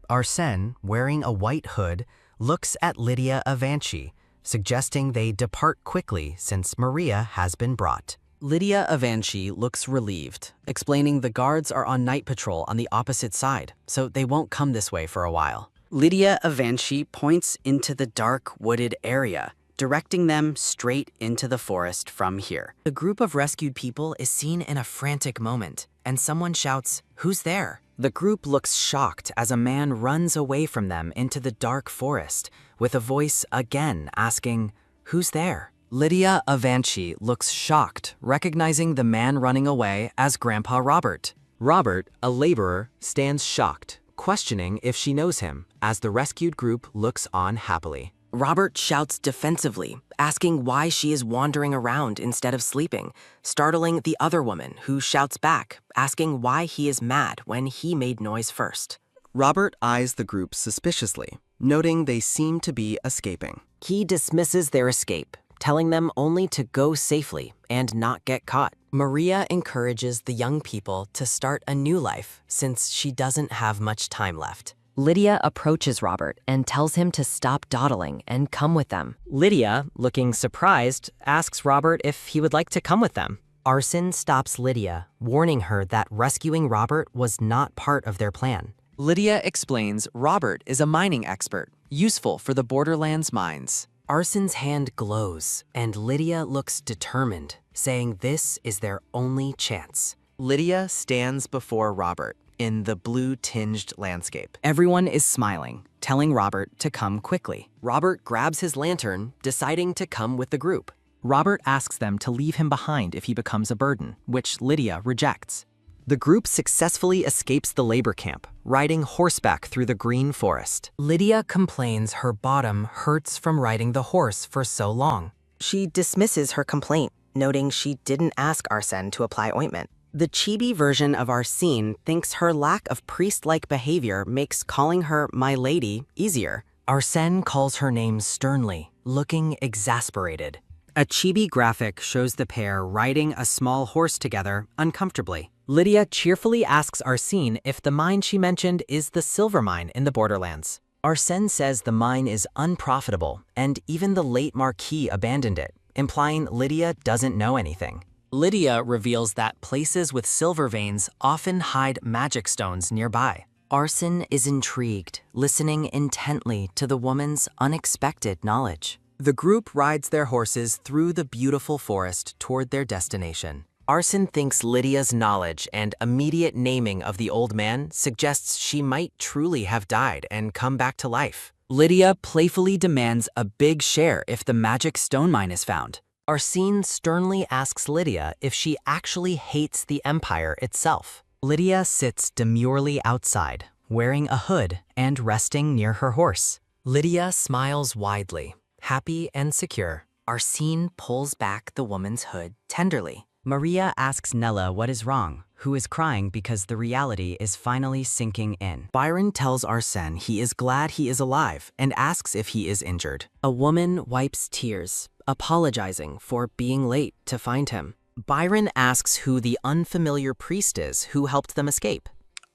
Arsene, wearing a white hood, looks at Lydia Evanchi, suggesting they depart quickly since Maria has been brought. Lydia Evanchi looks relieved, explaining the guards are on night patrol on the opposite side, so they won't come this way for a while. Lydia Evanchi points into the dark, wooded area, directing them straight into the forest from here. The group of rescued people is seen in a frantic moment, and someone shouts, "Who's there?" The group looks shocked as a man runs away from them into the dark forest, with a voice again asking, "Who's there?" Lydia Evanchi looks shocked, recognizing the man running away as Grandpa Robert. Robert, a laborer, stands shocked, questioning if she knows him, as the rescued group looks on happily. Robert shouts defensively, asking why she is wandering around instead of sleeping, startling the other woman, who shouts back, asking why he is mad when he made noise first. Robert eyes the group suspiciously, noting they seem to be escaping. He dismisses their escape, telling them only to go safely and not get caught. Maria encourages the young people to start a new life since she doesn't have much time left. Lydia approaches Robert and tells him to stop dawdling and come with them. Lydia, looking surprised, asks Robert if he would like to come with them. Arsene stops Lydia, warning her that rescuing Robert was not part of their plan. Lydia explains Robert is a mining expert, useful for the Borderlands mines. Arsene's hand glows, and Lydia looks determined, saying this is their only chance. Lydia stands before Robert in the blue-tinged landscape. Everyone is smiling, telling Robert to come quickly. Robert grabs his lantern, deciding to come with the group. Robert asks them to leave him behind if he becomes a burden, which Lydia rejects. The group successfully escapes the labor camp, riding horseback through the green forest. Lydia complains her bottom hurts from riding the horse for so long. She dismisses her complaint, noting she didn't ask Arsene to apply ointment. The chibi version of Arsene thinks her lack of priest-like behavior makes calling her my lady easier. Arsene calls her name sternly, looking exasperated. A chibi graphic shows the pair riding a small horse together uncomfortably. Lydia cheerfully asks Arsene if the mine she mentioned is the silver mine in the Borderlands. Arsene says the mine is unprofitable, and even the late Marquis abandoned it, implying Lydia doesn't know anything. Lydia reveals that places with silver veins often hide magic stones nearby. Arsene is intrigued, listening intently to the woman's unexpected knowledge. The group rides their horses through the beautiful forest toward their destination. Arsene thinks Lydia's knowledge and immediate naming of the old man suggests she might truly have died and come back to life. Lydia playfully demands a big share if the magic stone mine is found. Arsene sternly asks Lydia if she actually hates the Empire itself. Lydia sits demurely outside, wearing a hood and resting near her horse. Lydia smiles widely, happy and secure. Arsene pulls back the woman's hood tenderly. Maria asks Nella what is wrong, who is crying because the reality is finally sinking in. Byron tells Arsene he is glad he is alive and asks if he is injured. A woman wipes tears, apologizing for being late to find him. Byron asks who the unfamiliar priest is who helped them escape.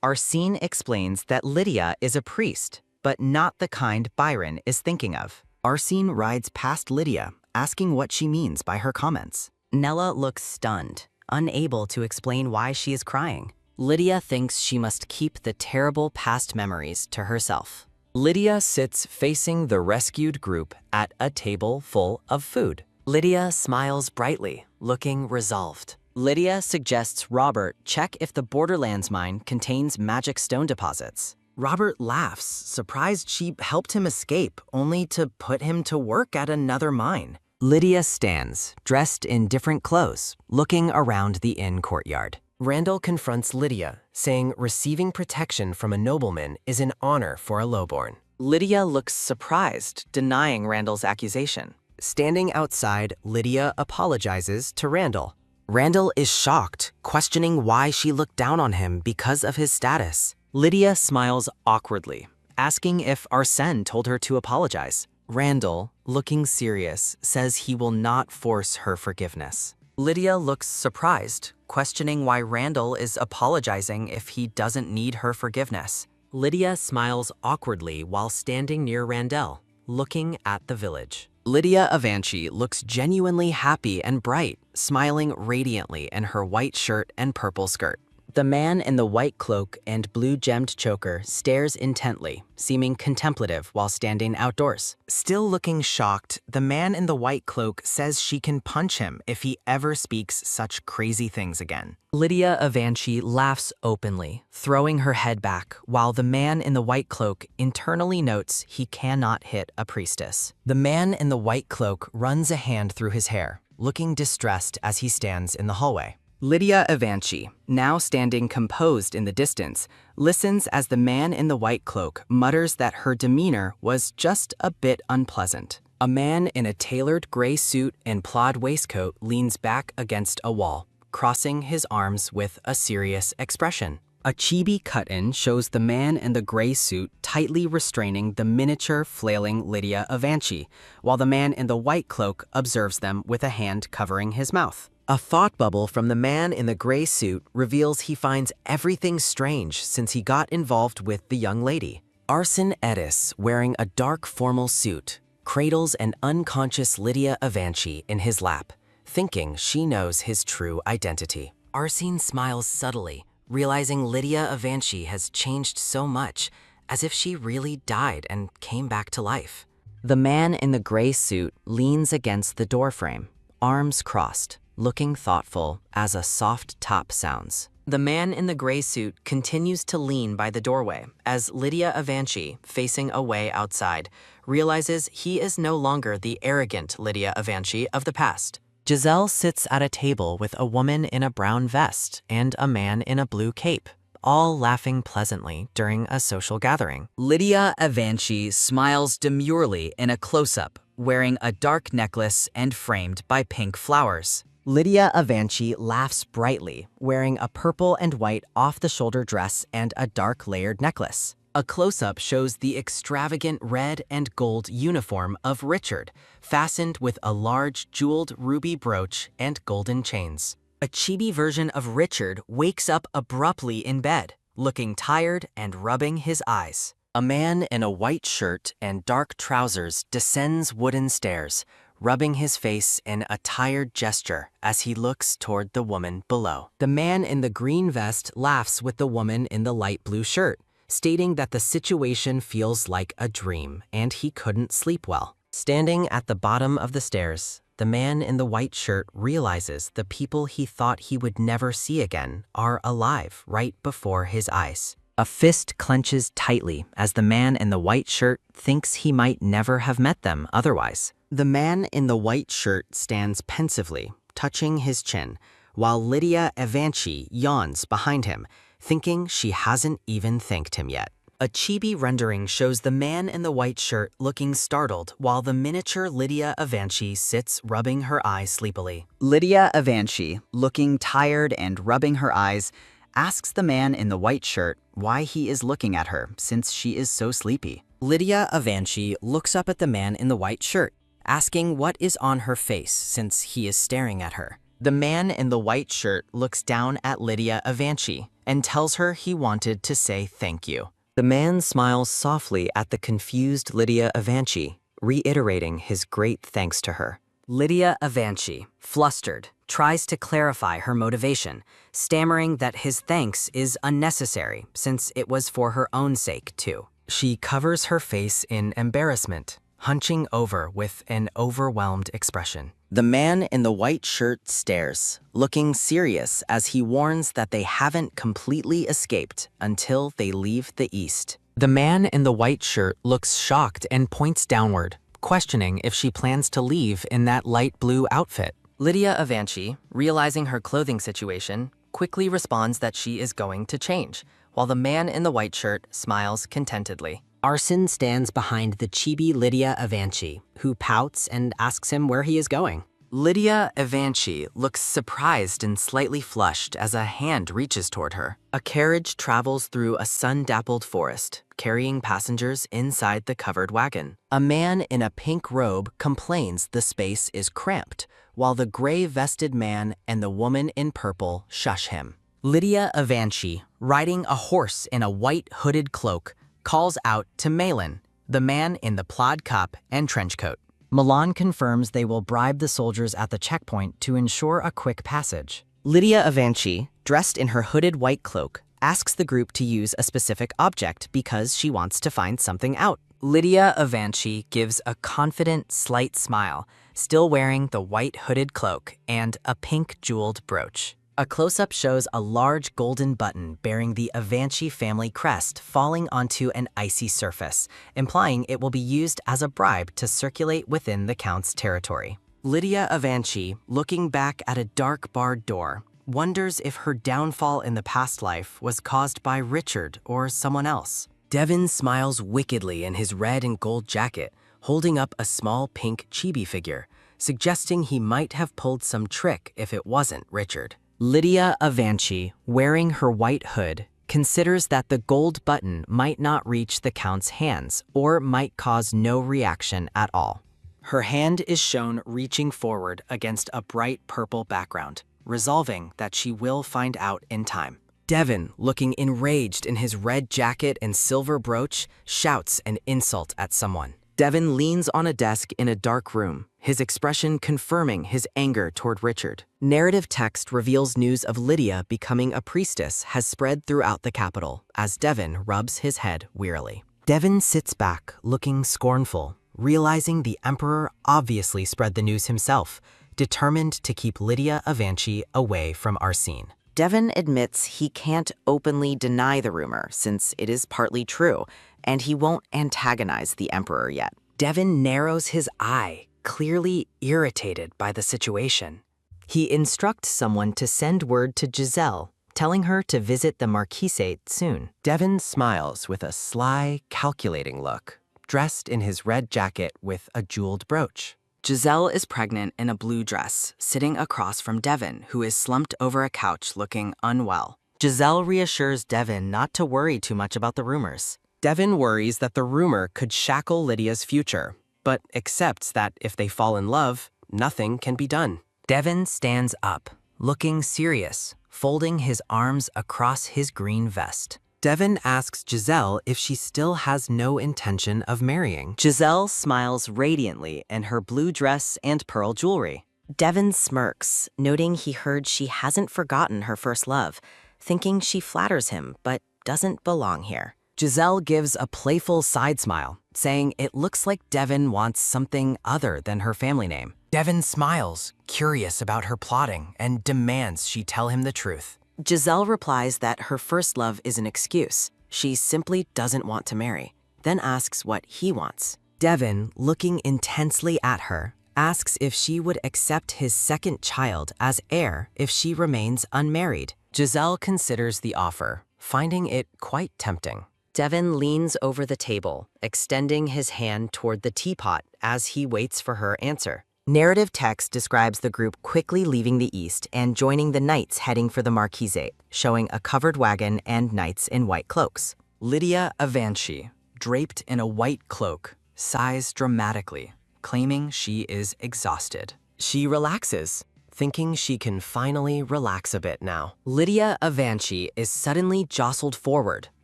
Arsene explains that Lydia is a priest, but not the kind Byron is thinking of. Arsene rides past Lydia, asking what she means by her comments. Nella looks stunned, unable to explain why she is crying. Lydia thinks she must keep the terrible past memories to herself. Lydia sits facing the rescued group at a table full of food. Lydia smiles brightly, looking resolved. Lydia suggests Robert check if the Borderlands mine contains magic stone deposits. Robert laughs, surprised she helped him escape, only to put him to work at another mine. Lydia stands, dressed in different clothes, looking around the inn courtyard. Randall confronts Lydia, saying receiving protection from a nobleman is an honor for a lowborn. Lydia looks surprised, denying Randall's accusation. Standing outside, Lydia apologizes to Randall. Randall is shocked, questioning why she looked down on him because of his status. Lydia smiles awkwardly, asking if Arsène told her to apologize. Randall, looking serious, says he will not force her forgiveness. Lydia looks surprised, questioning why Randall is apologizing if he doesn't need her forgiveness. Lydia smiles awkwardly while standing near Randall, looking at the village. Lydia Avanci looks genuinely happy and bright, smiling radiantly in her white shirt and purple skirt. The man in the white cloak and blue-gemmed choker stares intently, seeming contemplative while standing outdoors. Still looking shocked, the man in the white cloak says she can punch him if he ever speaks such crazy things again. Lydia Avanci laughs openly, throwing her head back, while the man in the white cloak internally notes he cannot hit a priestess. The man in the white cloak runs a hand through his hair, looking distressed as he stands in the hallway. Lydia Avanci, now standing composed in the distance, listens as the man in the white cloak mutters that her demeanor was just a bit unpleasant. A man in a tailored gray suit and plaid waistcoat leans back against a wall, crossing his arms with a serious expression. A chibi cut-in shows the man in the gray suit tightly restraining the miniature flailing Lydia Avanci, while the man in the white cloak observes them with a hand covering his mouth. A thought bubble from the man in the gray suit reveals he finds everything strange since he got involved with the young lady. Arsène Edis, wearing a dark formal suit, cradles an unconscious Lydia Avanci in his lap, thinking she knows his true identity. Arsène smiles subtly, realizing Lydia Avanci has changed so much, as if she really died and came back to life. The man in the gray suit leans against the doorframe, arms crossed, looking thoughtful as a soft tap sounds. The man in the gray suit continues to lean by the doorway as Lydia Avanci, facing away outside, realizes he is no longer the arrogant Lydia Avanci of the past. Giselle sits at a table with a woman in a brown vest and a man in a blue cape, all laughing pleasantly during a social gathering. Lydia Avanci smiles demurely in a close-up, wearing a dark necklace and framed by pink flowers. Lydia Avanci laughs brightly, wearing a purple and white off-the-shoulder dress and a dark layered necklace. A close-up shows the extravagant red and gold uniform of Richard, fastened with a large jeweled ruby brooch and golden chains. A chibi version of Richard wakes up abruptly in bed, looking tired and rubbing his eyes. A man in a white shirt and dark trousers descends wooden stairs, rubbing his face in a tired gesture as he looks toward the woman below. The man in the green vest laughs with the woman in the light blue shirt, stating that the situation feels like a dream and he couldn't sleep well. Standing at the bottom of the stairs, the man in the white shirt realizes the people he thought he would never see again are alive right before his eyes. A fist clenches tightly as the man in the white shirt thinks he might never have met them otherwise. The man in the white shirt stands pensively, touching his chin, while Lydia Avanci yawns behind him, thinking she hasn't even thanked him yet. A chibi rendering shows the man in the white shirt looking startled while the miniature Lydia Avanci sits rubbing her eyes sleepily. Lydia Avanci, looking tired and rubbing her eyes, asks the man in the white shirt why he is looking at her since she is so sleepy. Lydia Avanci looks up at the man in the white shirt, asking what is on her face since he is staring at her. The man in the white shirt looks down at Lydia Avanci and tells her he wanted to say thank you. The man smiles softly at the confused Lydia Avanci, reiterating his great thanks to her. Lydia Avanci, flustered, tries to clarify her motivation, stammering that his thanks is unnecessary since it was for her own sake too. She covers her face in embarrassment, hunching over with an overwhelmed expression. The man in the white shirt stares, looking serious as he warns that they haven't completely escaped until they leave the east. The man in the white shirt looks shocked and points downward, questioning if she plans to leave in that light blue outfit. Lydia Avanci, realizing her clothing situation, quickly responds that she is going to change, while the man in the white shirt smiles contentedly. Arson stands behind the chibi Lydia Avanci, who pouts and asks him where he is going. Lydia Avanci looks surprised and slightly flushed as a hand reaches toward her. A carriage travels through a sun-dappled forest, carrying passengers inside the covered wagon. A man in a pink robe complains the space is cramped, while the gray-vested man and the woman in purple shush him. Lydia Avanci, riding a horse in a white hooded cloak, calls out to Malin, the man in the plaid cap and trench coat. Milan confirms they will bribe the soldiers at the checkpoint to ensure a quick passage. Lydia Avanci, dressed in her hooded white cloak, asks the group to use a specific object because she wants to find something out. Lydia Avanci gives a confident, slight smile, still wearing the white hooded cloak and a pink jeweled brooch. A close-up shows a large golden button bearing the Avanci family crest falling onto an icy surface, implying it will be used as a bribe to circulate within the Count's territory. Lydia Avanci, looking back at a dark barred door, wonders if her downfall in the past life was caused by Richard or someone else. Devin smiles wickedly in his red and gold jacket, holding up a small pink chibi figure, suggesting he might have pulled some trick if it wasn't Richard. Lydia Avanci, wearing her white hood, considers that the gold button might not reach the Count's hands or might cause no reaction at all. Her hand is shown reaching forward against a bright purple background, resolving that she will find out in time. Devin, looking enraged in his red jacket and silver brooch, shouts an insult at someone. Devin leans on a desk in a dark room, his expression confirming his anger toward Richard. Narrative text reveals news of Lydia becoming a priestess has spread throughout the capital as Devin rubs his head wearily. Devin sits back, looking scornful, realizing the Emperor obviously spread the news himself, determined to keep Lydia Avanci away from Arsene. Devin admits he can't openly deny the rumor since it is partly true, and he won't antagonize the Emperor yet. Devin narrows his eye, clearly irritated by the situation. He instructs someone to send word to Giselle, telling her to visit the Marquisate soon. Devin smiles with a sly, calculating look, dressed in his red jacket with a jeweled brooch. Giselle is pregnant in a blue dress, sitting across from Devin, who is slumped over a couch looking unwell. Giselle reassures Devin not to worry too much about the rumors. Devin worries that the rumor could shackle Lydia's future, but accepts that if they fall in love, nothing can be done. Devin stands up, looking serious, folding his arms across his green vest. Devin asks Giselle if she still has no intention of marrying. Giselle smiles radiantly in her blue dress and pearl jewelry. Devin smirks, noting he heard she hasn't forgotten her first love, thinking she flatters him but doesn't belong here. Giselle gives a playful side smile, saying it looks like Devin wants something other than her family name. Devin smiles, curious about her plotting, and demands she tell him the truth. Giselle replies that her first love is an excuse. She simply doesn't want to marry, then asks what he wants. Devin, looking intensely at her, asks if she would accept his second child as heir if she remains unmarried. Giselle considers the offer, finding it quite tempting. Devin leans over the table, extending his hand toward the teapot as he waits for her answer. Narrative text describes the group quickly leaving the east and joining the knights heading for the Marquisate, showing a covered wagon and knights in white cloaks. Lydia Avanci, draped in a white cloak, sighs dramatically, claiming she is exhausted. She relaxes, thinking she can finally relax a bit now. Lydia Avanci is suddenly jostled forward,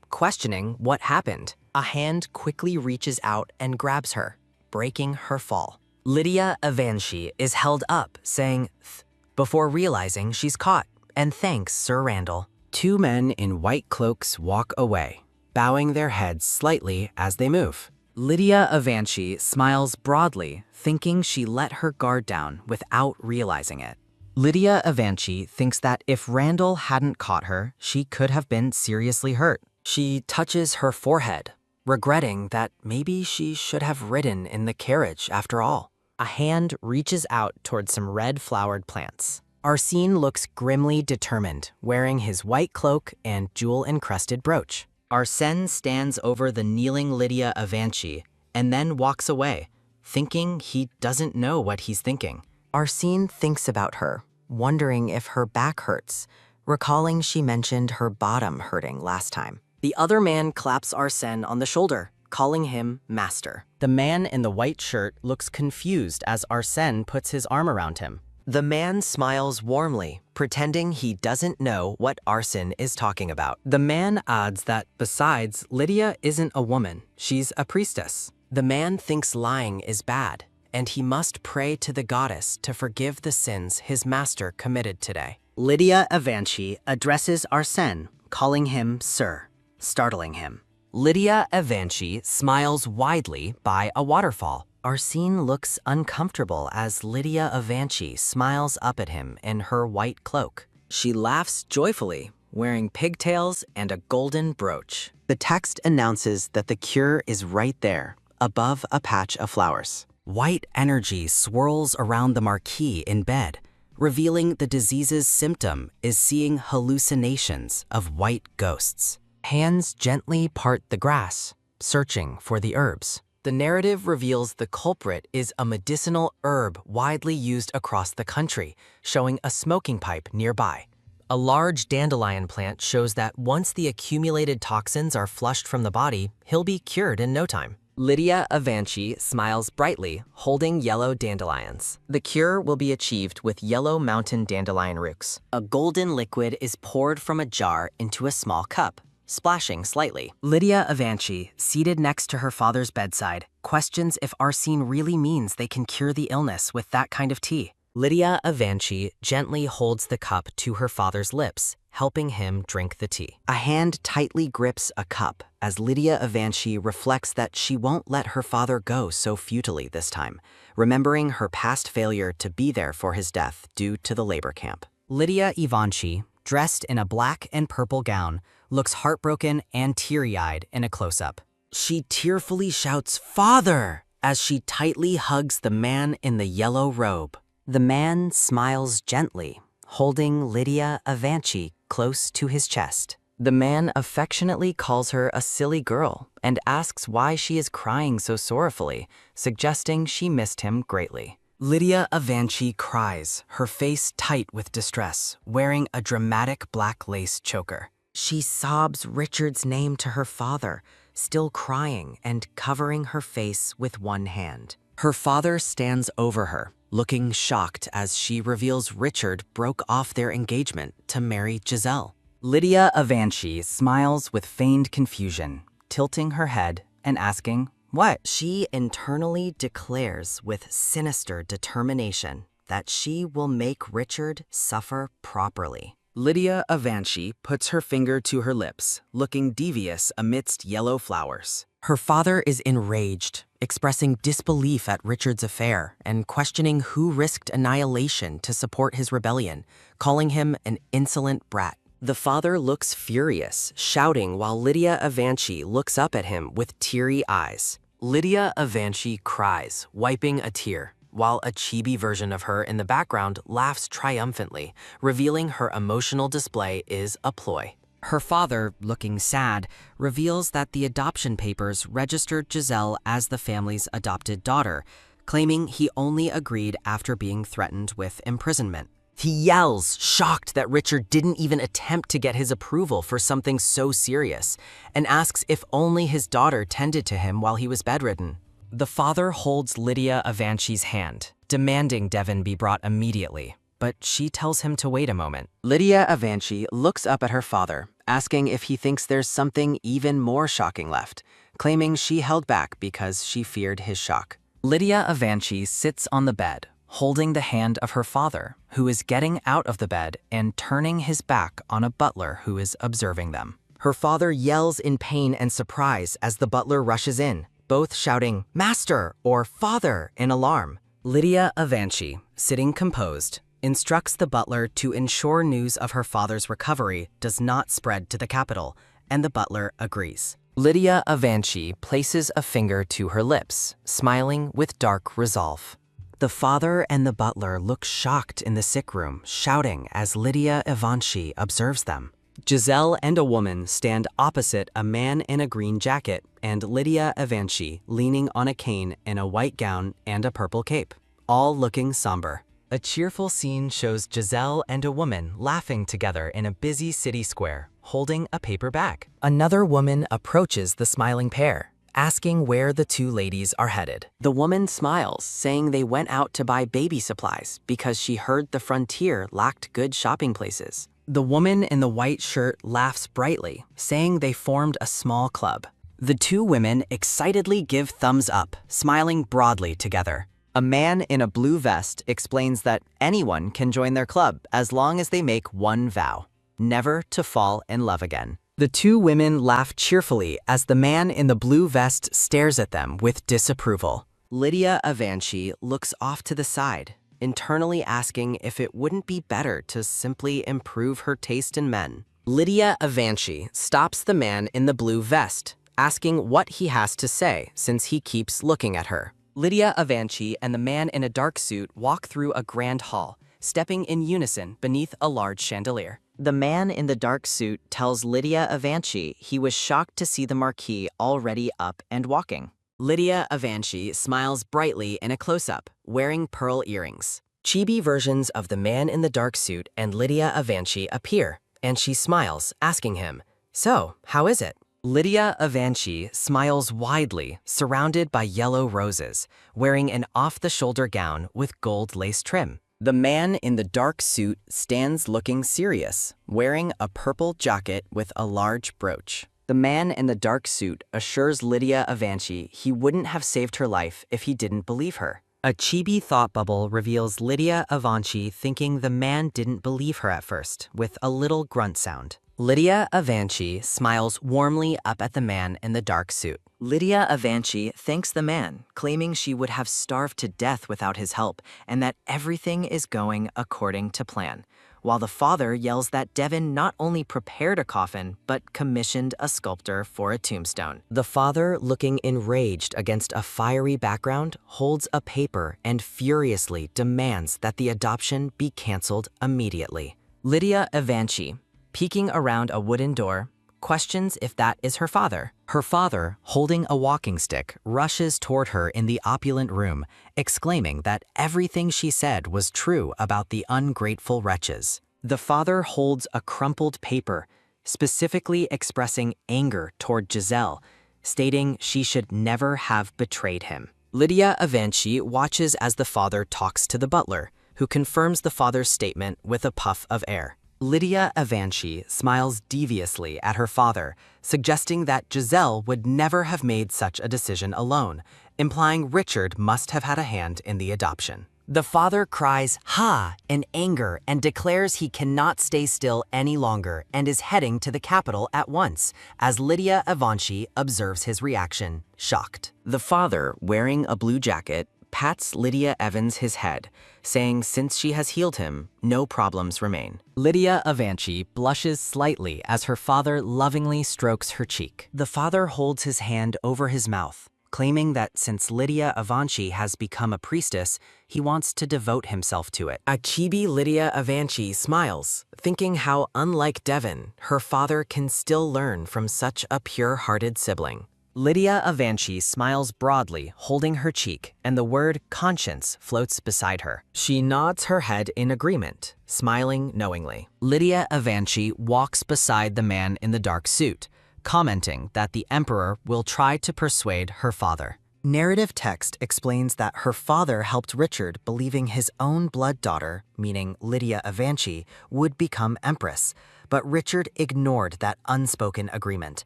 questioning what happened. A hand quickly reaches out and grabs her, breaking her fall. Lydia Avanci is held up, saying "th," before realizing she's caught, and thanks Sir Randall. Two men in white cloaks walk away, bowing their heads slightly as they move. Lydia Avanci smiles broadly, thinking she let her guard down without realizing it. Lydia Avanci thinks that if Randall hadn't caught her, she could have been seriously hurt. She touches her forehead, regretting that maybe she should have ridden in the carriage after all. A hand reaches out toward some red-flowered plants. Arsene looks grimly determined, wearing his white cloak and jewel-encrusted brooch. Arsene stands over the kneeling Lydia Avanci and then walks away, thinking he doesn't know what he's thinking. Arsene thinks about her, wondering if her back hurts, recalling she mentioned her bottom hurting last time. The other man claps Arsene on the shoulder, calling him master. The man in the white shirt looks confused as Arsene puts his arm around him. The man smiles warmly, pretending he doesn't know what Arsene is talking about. The man adds that, besides, Lydia isn't a woman, she's a priestess. The man thinks lying is bad, and he must pray to the goddess to forgive the sins his master committed today. Lydia Avanci addresses Arsene, calling him sir, startling him. Lydia Avanci smiles widely by a waterfall. Arsene looks uncomfortable as Lydia Avanci smiles up at him in her white cloak. She laughs joyfully, wearing pigtails and a golden brooch. The text announces that the cure is right there, above a patch of flowers. White energy swirls around the marquis in bed, revealing the disease's symptom is seeing hallucinations of white ghosts. Hands gently part the grass, searching for the herbs. The narrative reveals the culprit is a medicinal herb widely used across the country, showing a smoking pipe nearby. A large dandelion plant shows that once the accumulated toxins are flushed from the body, he'll be cured in no time. Lydia Avanci smiles brightly, holding yellow dandelions. The cure will be achieved with yellow mountain dandelion roots. A golden liquid is poured from a jar into a small cup, splashing slightly. Lydia Avanci, seated next to her father's bedside, questions if Arsene really means they can cure the illness with that kind of tea. Lydia Avanci gently holds the cup to her father's lips, helping him drink the tea. A hand tightly grips a cup as Lydia Avanci reflects that she won't let her father go so futilely this time, remembering her past failure to be there for his death due to the labor camp. Lydia Avanci, dressed in a black and purple gown, looks heartbroken and teary-eyed in a close-up. She tearfully shouts, "Father!" as she tightly hugs the man in the yellow robe. The man smiles gently, holding Lydia Avanci close to his chest. The man affectionately calls her a silly girl and asks why she is crying so sorrowfully, suggesting she missed him greatly. Lydia Avanci cries, her face tight with distress, wearing a dramatic black lace choker. She sobs Richard's name to her father, still crying and covering her face with one hand. Her father stands over her, looking shocked as she reveals Richard broke off their engagement to marry Giselle. Lydia Avanci smiles with feigned confusion, tilting her head and asking, "What?" She internally declares with sinister determination that she will make Richard suffer properly. Lydia Avanci puts her finger to her lips, looking devious amidst yellow flowers. Her father is enraged, expressing disbelief at Richard's affair and questioning who risked annihilation to support his rebellion, calling him an insolent brat. The father looks furious, shouting while Lydia Avanci looks up at him with teary eyes. Lydia Avanci cries, wiping a tear, while a chibi version of her in the background laughs triumphantly, revealing her emotional display is a ploy. Her father, looking sad, reveals that the adoption papers registered Giselle as the family's adopted daughter, claiming he only agreed after being threatened with imprisonment. He yells, shocked that Richard didn't even attempt to get his approval for something so serious, and asks if only his daughter tended to him while he was bedridden. The father holds Lydia Avanci's hand, demanding Devon be brought immediately, but she tells him to wait a moment. Lydia Avanci looks up at her father, asking if he thinks there's something even more shocking left, claiming she held back because she feared his shock. Lydia Avanci sits on the bed, holding the hand of her father, who is getting out of the bed and turning his back on a butler who is observing them. Her father yells in pain and surprise as the butler rushes in, both shouting, "Master!" or "Father!" in alarm. Lydia Avanci, sitting composed, instructs the butler to ensure news of her father's recovery does not spread to the capital, and the butler agrees. Lydia Avanci places a finger to her lips, smiling with dark resolve. The father and the butler look shocked in the sick room, shouting as Lydia Avanci observes them. Giselle and a woman stand opposite a man in a green jacket and Lydia Avanci leaning on a cane in a white gown and a purple cape, all looking somber. A cheerful scene shows Giselle and a woman laughing together in a busy city square, holding a paper bag. Another woman approaches the smiling pair, asking where the two ladies are headed. The woman smiles, saying they went out to buy baby supplies because she heard the frontier lacked good shopping places. The woman in the white shirt laughs brightly, saying they formed a small club. The two women excitedly give thumbs up, smiling broadly together. A man in a blue vest explains that anyone can join their club as long as they make one vow: never to fall in love again. The two women laugh cheerfully as the man in the blue vest stares at them with disapproval. Lydia Avanci looks off to the side, internally asking if it wouldn't be better to simply improve her taste in men. Lydia Avanci stops the man in the blue vest, asking what he has to say since he keeps looking at her. Lydia Avanci and the man in a dark suit walk through a grand hall, stepping in unison beneath a large chandelier. The man in the dark suit tells Lydia Avanci he was shocked to see the Marquis already up and walking. Lydia Avanci smiles brightly in a close-up, wearing pearl earrings. Chibi versions of the man in the dark suit and Lydia Avanci appear, and she smiles, asking him, "So, how is it?" Lydia Avanci smiles widely, surrounded by yellow roses, wearing an off-the-shoulder gown with gold lace trim. The man in the dark suit stands looking serious, wearing a purple jacket with a large brooch. The man in the dark suit assures Lydia Avanci he wouldn't have saved her life if he didn't believe her. A chibi thought bubble reveals Lydia Avanci thinking the man didn't believe her at first, with a little grunt sound. Lydia Avanci smiles warmly up at the man in the dark suit. Lydia Avanci thanks the man, claiming she would have starved to death without his help and that everything is going according to plan, while the father yells that Devon not only prepared a coffin but commissioned a sculptor for a tombstone. The father, looking enraged against a fiery background, holds a paper and furiously demands that the adoption be canceled immediately. Lydia Avanci, peeking around a wooden door, questions if that is her father. Her father, holding a walking stick, rushes toward her in the opulent room, exclaiming that everything she said was true about the ungrateful wretches. The father holds a crumpled paper, specifically expressing anger toward Giselle, stating she should never have betrayed him. Lydia Avanci watches as the father talks to the butler, who confirms the father's statement with a puff of air. Lydia Avanci smiles deviously at her father, suggesting that Giselle would never have made such a decision alone, implying Richard must have had a hand in the adoption. The father cries "Ha!" in anger and declares he cannot stay still any longer and is heading to the capital at once, as Lydia Avanci observes his reaction, shocked. The father, wearing a blue jacket, pats Lydia Evans his head, saying since she has healed him, no problems remain. Lydia Avanci blushes slightly as her father lovingly strokes her cheek. The father holds his hand over his mouth, claiming that since Lydia Avanci has become a priestess, he wants to devote himself to it. A chibi Lydia Avanci smiles, thinking how, unlike Devon, her father can still learn from such a pure-hearted sibling. Lydia Avanci smiles broadly, holding her cheek, and the word conscience floats beside her. She nods her head in agreement, smiling knowingly. Lydia Avanci walks beside the man in the dark suit, commenting that the emperor will try to persuade her father. Narrative text explains that her father helped Richard believing his own blood daughter, meaning Lydia Avanci, would become empress, but Richard ignored that unspoken agreement,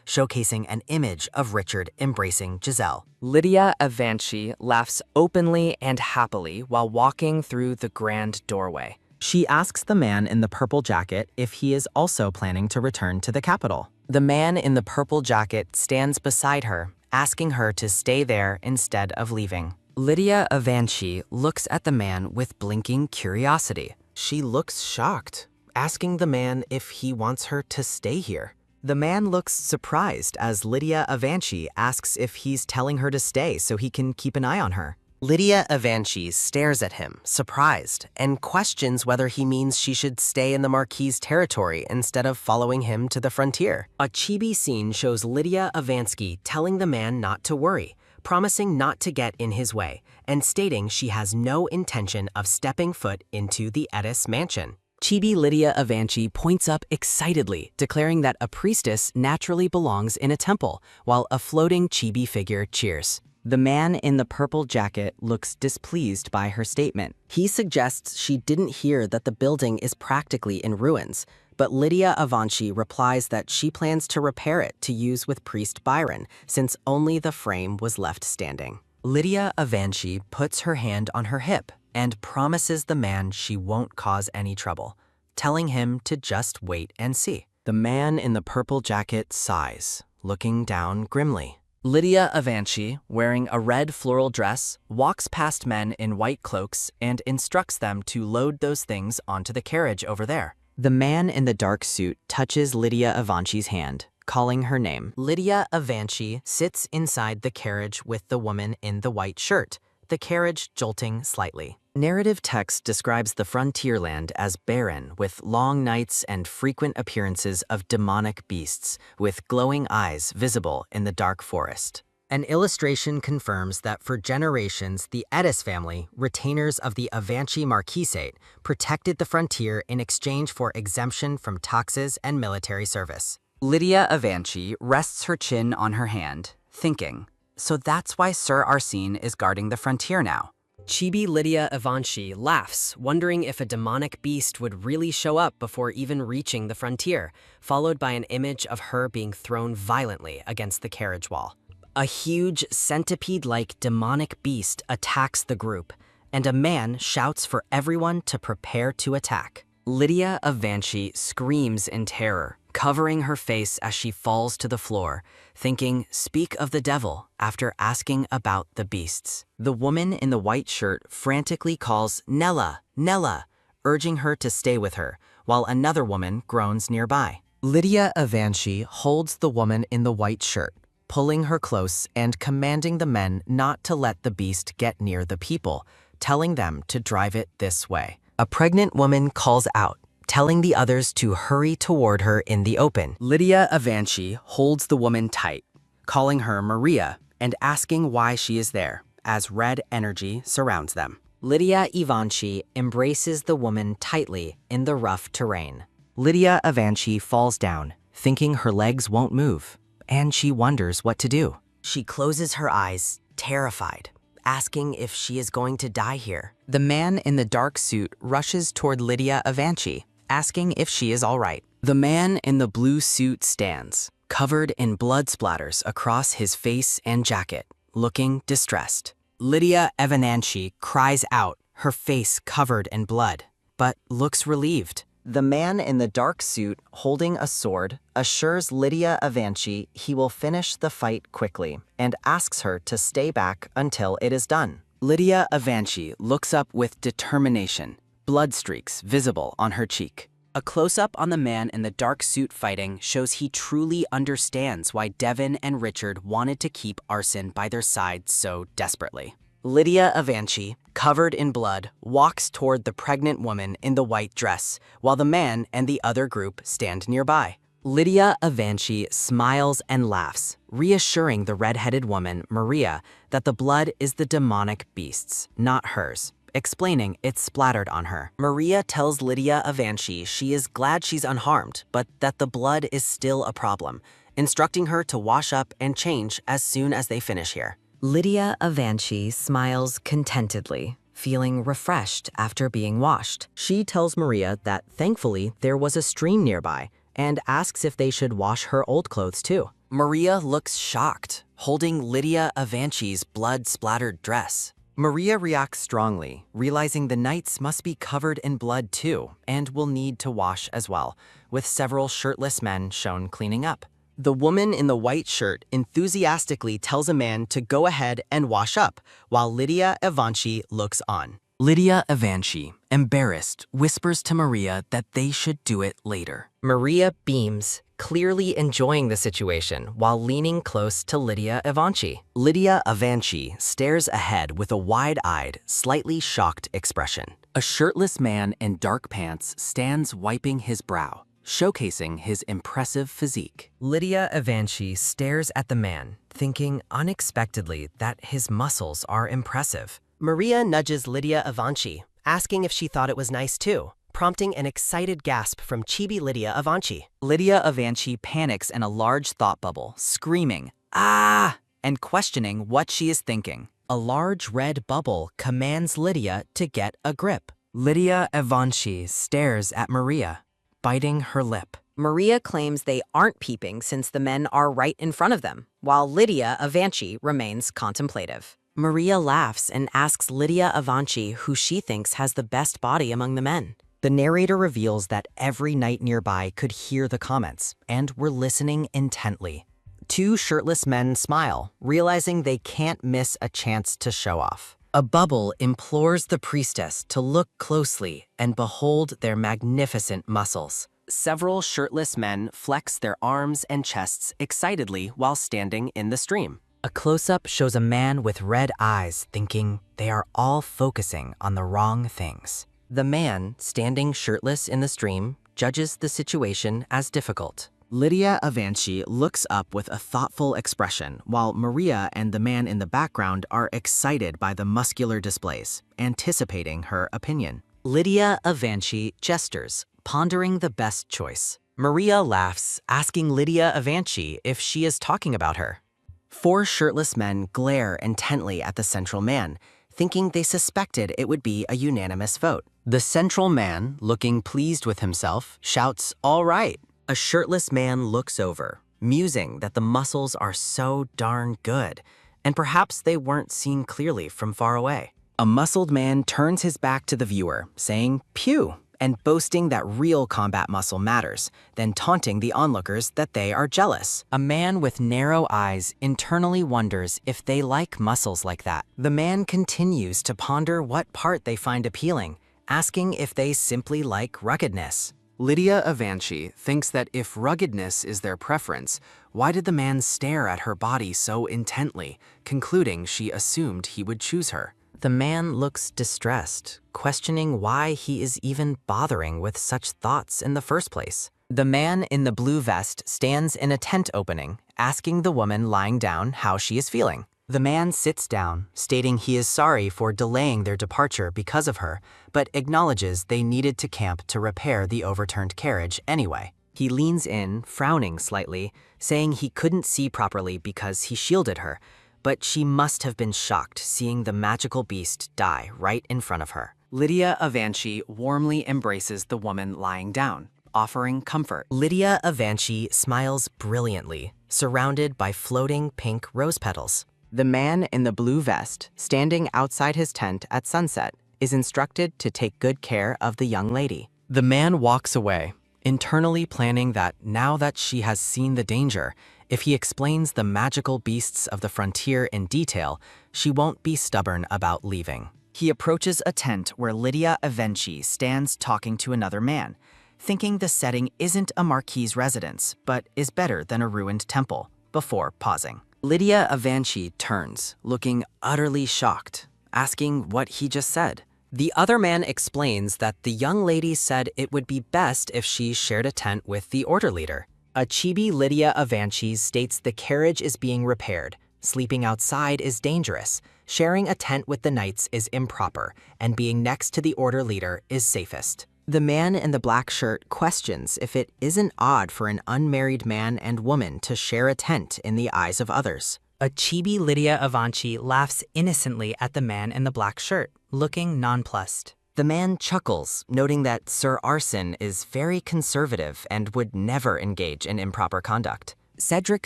showcasing an image of Richard embracing Giselle. Lydia Avanci laughs openly and happily while walking through the grand doorway, She asks the man in the purple jacket if he is also planning to return to the capital. The man in the purple jacket stands beside her, asking her to stay there instead of leaving. Lydia Avanci looks at the man with blinking curiosity. She looks shocked, asking the man if he wants her to stay here. The man looks surprised as Lydia Avanci asks if he's telling her to stay so he can keep an eye on her. Lydia Avanci stares at him, surprised, and questions whether he means she should stay in the Marquis's territory instead of following him to the frontier. A chibi scene shows Lydia Avanci telling the man not to worry, promising not to get in his way, and stating she has no intention of stepping foot into the Edis mansion. Chibi Lydia Avanci points up excitedly, declaring that a priestess naturally belongs in a temple, while a floating chibi figure cheers. The man in the purple jacket looks displeased by her statement. He suggests she didn't hear that the building is practically in ruins, but Lydia Avanci replies that she plans to repair it to use with Priest Byron, since only the frame was left standing. Lydia Avanci puts her hand on her hip and promises the man she won't cause any trouble, telling him to just wait and see. The man in the purple jacket sighs, looking down grimly. Lydia Avanci, wearing a red floral dress, walks past men in white cloaks and instructs them to load those things onto the carriage over there. The man in the dark suit touches Lydia Avanci's hand, calling her name. Lydia Avanci sits inside the carriage with the woman in the white shirt, the carriage jolting slightly. Narrative text describes the frontierland as barren, with long nights and frequent appearances of demonic beasts, with glowing eyes visible in the dark forest. An illustration confirms that for generations, the Edis family, retainers of the Avanci Marquisate, protected the frontier in exchange for exemption from taxes and military service. Lydia Avanci rests her chin on her hand, thinking, so that's why Sir Arsene is guarding the frontier now. Chibi Lydia Avanci laughs, wondering if a demonic beast would really show up before even reaching the frontier, followed by an image of her being thrown violently against the carriage wall. A huge centipede-like demonic beast attacks the group, and a man shouts for everyone to prepare to attack. Lydia Avanci screams in terror, covering her face as she falls to the floor, thinking, "Speak of the devil," after asking about the beasts. The woman in the white shirt frantically calls Nella, Nella, urging her to stay with her, while another woman groans nearby. Lydia Avanci holds the woman in the white shirt, pulling her close and commanding the men not to let the beast get near the people, telling them to drive it this way. A pregnant woman calls out, telling the others to hurry toward her in the open. Lydia Avanci holds the woman tight, calling her Maria and asking why she is there, as red energy surrounds them. Lydia Avanci embraces the woman tightly in the rough terrain. Lydia Avanci falls down, thinking her legs won't move, and she wonders what to do. She closes her eyes, terrified, asking if she is going to die here. The man in the dark suit rushes toward Lydia Avanci, asking if she is all right. The man in the blue suit stands, covered in blood splatters across his face and jacket, looking distressed. Lydia Avanci cries out, her face covered in blood, but looks relieved. The man in the dark suit, holding a sword, assures Lydia Avanci he will finish the fight quickly and asks her to stay back until it is done. Lydia Avanci looks up with determination, blood streaks visible on her cheek. A close-up on the man in the dark suit fighting shows he truly understands why Devon and Richard wanted to keep Arsene by their side so desperately. Lydia Avanci, covered in blood, walks toward the pregnant woman in the white dress, while the man and the other group stand nearby. Lydia Avanci smiles and laughs, reassuring the red-headed woman, Maria, that the blood is the demonic beast's, not hers, explaining it's splattered on her. Maria tells Lydia Avanci she is glad she's unharmed, but that the blood is still a problem, instructing her to wash up and change as soon as they finish here. Lydia Avanci smiles contentedly, feeling refreshed after being washed. She tells Maria that thankfully there was a stream nearby and asks if they should wash her old clothes too. Maria looks shocked, holding Lydia Avanci's blood-splattered dress. Maria reacts strongly, realizing the knights must be covered in blood too, and will need to wash as well, with several shirtless men shown cleaning up. The woman in the white shirt enthusiastically tells a man to go ahead and wash up, while Lydia Evanchi looks on. Lydia Evanchi, embarrassed, whispers to Maria that they should do it later. Maria beams, clearly enjoying the situation while leaning close to Lydia Evanchi. Lydia Evanchi stares ahead with a wide-eyed, slightly shocked expression. A shirtless man in dark pants stands wiping his brow, showcasing his impressive physique. Lydia Evanchi stares at the man, thinking unexpectedly that his muscles are impressive. Maria nudges Lydia Evanchi, asking if she thought it was nice too, prompting an excited gasp from chibi Lydia Evanchi. Lydia Evanchi panics in a large thought bubble, screaming, "Ah!" and questioning what she is thinking. A large red bubble commands Lydia to get a grip. Lydia Evanchi stares at Maria, biting her lip. Maria claims they aren't peeping since the men are right in front of them, while Lydia Evanchi remains contemplative. Maria laughs and asks Lydia Evanchi who she thinks has the best body among the men. The narrator reveals that every knight nearby could hear the comments and were listening intently. Two shirtless men smile, realizing they can't miss a chance to show off. A bubble implores the priestess to look closely and behold their magnificent muscles. Several shirtless men flex their arms and chests excitedly while standing in the stream. A close-up shows a man with red eyes thinking they are all focusing on the wrong things. The man, standing shirtless in the stream, judges the situation as difficult. Lydia Evanchi looks up with a thoughtful expression, while Maria and the man in the background are excited by the muscular displays, anticipating her opinion. Lydia Evanchi gestures, pondering the best choice. Maria laughs, asking Lydia Evanchi if she is talking about her. Four shirtless men glare intently at the central man, thinking they suspected it would be a unanimous vote. The central man, looking pleased with himself, shouts, "All right." A shirtless man looks over, musing that the muscles are so darn good, and perhaps they weren't seen clearly from far away. A muscled man turns his back to the viewer, saying, "Pew," and boasting that real combat muscle matters, then taunting the onlookers that they are jealous. A man with narrow eyes internally wonders if they like muscles like that. The man continues to ponder what part they find appealing, asking if they simply like ruggedness. Lydia Evanchi thinks that if ruggedness is their preference, why did the man stare at her body so intently, concluding she assumed he would choose her? The man looks distressed, questioning why he is even bothering with such thoughts in the first place. The man in the blue vest stands in a tent opening, asking the woman lying down how she is feeling. The man sits down, stating he is sorry for delaying their departure because of her, but acknowledges they needed to camp to repair the overturned carriage anyway. He leans in, frowning slightly, saying he couldn't see properly because he shielded her, but she must have been shocked seeing the magical beast die right in front of her. Lydia Evanchi warmly embraces the woman lying down, offering comfort. Lydia Evanchi smiles brilliantly, surrounded by floating pink rose petals. The man in the blue vest, standing outside his tent at sunset, is instructed to take good care of the young lady. The man walks away, internally planning that now that she has seen the danger, if he explains the magical beasts of the frontier in detail, she won't be stubborn about leaving. He approaches a tent where Lydia Evanchi stands talking to another man, thinking the setting isn't a marquis's residence, but is better than a ruined temple, before pausing. Lydia Evanchi turns, looking utterly shocked, asking what he just said. The other man explains that the young lady said it would be best if she shared a tent with the order leader. A chibi Lydia Evanchi states the carriage is being repaired, sleeping outside is dangerous, sharing a tent with the knights is improper, and being next to the order leader is safest. The man in the black shirt questions if it isn't odd for an unmarried man and woman to share a tent in the eyes of others. A chibi Lydia Evanchi laughs innocently at the man in the black shirt, looking nonplussed. The man chuckles, noting that Sir Arson is very conservative and would never engage in improper conduct. Cedric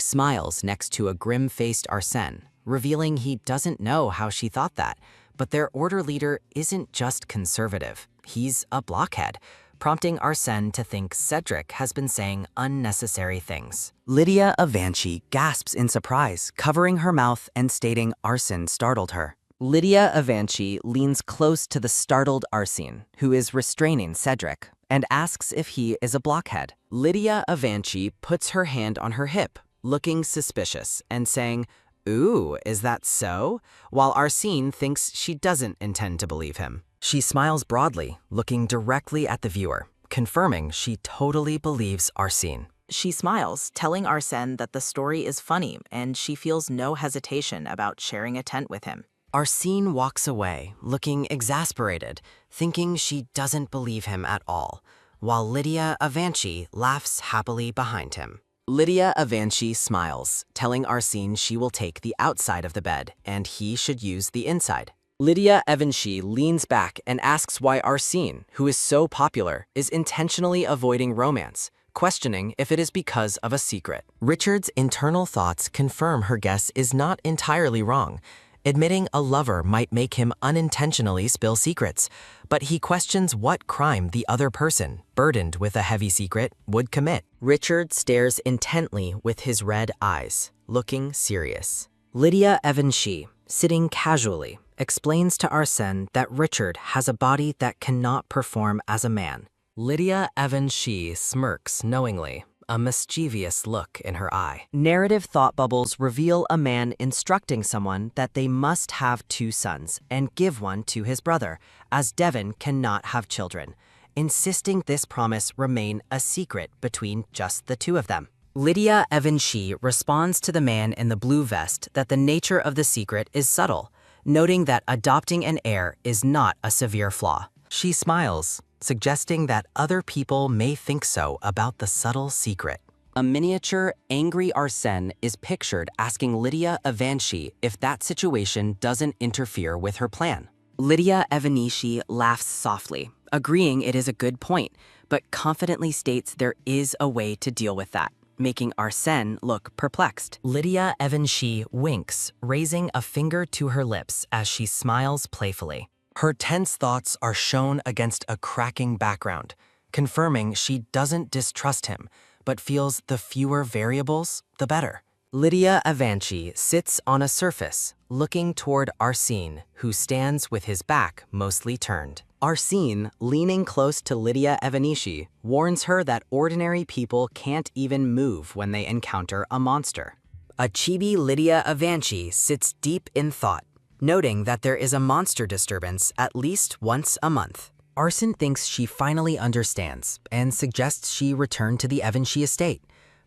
smiles next to a grim-faced Arsène, revealing he doesn't know how she thought that, But their order leader isn't just conservative, he's a blockhead, prompting Arsène to think Cedric has been saying unnecessary things. Lydia Avanci gasps in surprise, covering her mouth and stating Arsène startled her. Lydia Avanci leans close to the startled Arsène, who is restraining Cedric, and asks if he is a blockhead. Lydia Avanci puts her hand on her hip, looking suspicious and saying, "Ooh, is that so?" while Arsène thinks she doesn't intend to believe him. She smiles broadly, looking directly at the viewer, confirming she totally believes Arsène. She smiles, telling Arsène that the story is funny and she feels no hesitation about sharing a tent with him. Arsène walks away, looking exasperated, thinking she doesn't believe him at all, while Lydia Avanci laughs happily behind him. Lydia Avanci smiles, telling Arsène she will take the outside of the bed and he should use the inside. Lydia Avanci leans back and asks why Arsène, who is so popular, is intentionally avoiding romance, questioning if it is because of a secret. Richard's internal thoughts confirm her guess is not entirely wrong, admitting a lover might make him unintentionally spill secrets, but he questions what crime the other person, burdened with a heavy secret, would commit. Richard stares intently with his red eyes, looking serious. Lydia Avanci, sitting casually, explains to Arsène that Richard has a body that cannot perform as a man. Lydia Avanci smirks knowingly, a mischievous look in her eye. Narrative thought bubbles reveal a man instructing someone that they must have 2 sons and give one to his brother, as Devon cannot have children, insisting this promise remain a secret between just the 2 of them. Lydia Avanci responds to the man in the blue vest that the nature of the secret is subtle, noting that adopting an heir is not a severe flaw. She smiles, suggesting that other people may think so about the subtle secret. A miniature, angry Arsène is pictured asking Lydia Avanci if that situation doesn't interfere with her plan. Lydia Avanci laughs softly, agreeing it is a good point, but confidently states there is a way to deal with that, making Arsène look perplexed. Lydia Avanci winks, raising a finger to her lips as she smiles playfully. Her tense thoughts are shown against a cracking background, confirming she doesn't distrust him, but feels the fewer variables, the better. Lydia Avanci sits on a surface, looking toward Arsène, who stands with his back mostly turned. Arsène, leaning close to Lydia Avanci, warns her that ordinary people can't even move when they encounter a monster. A chibi Lydia Avanci sits deep in thought, noting that there is a monster disturbance at least once a month. Arsène thinks she finally understands and suggests she return to the Avanci estate,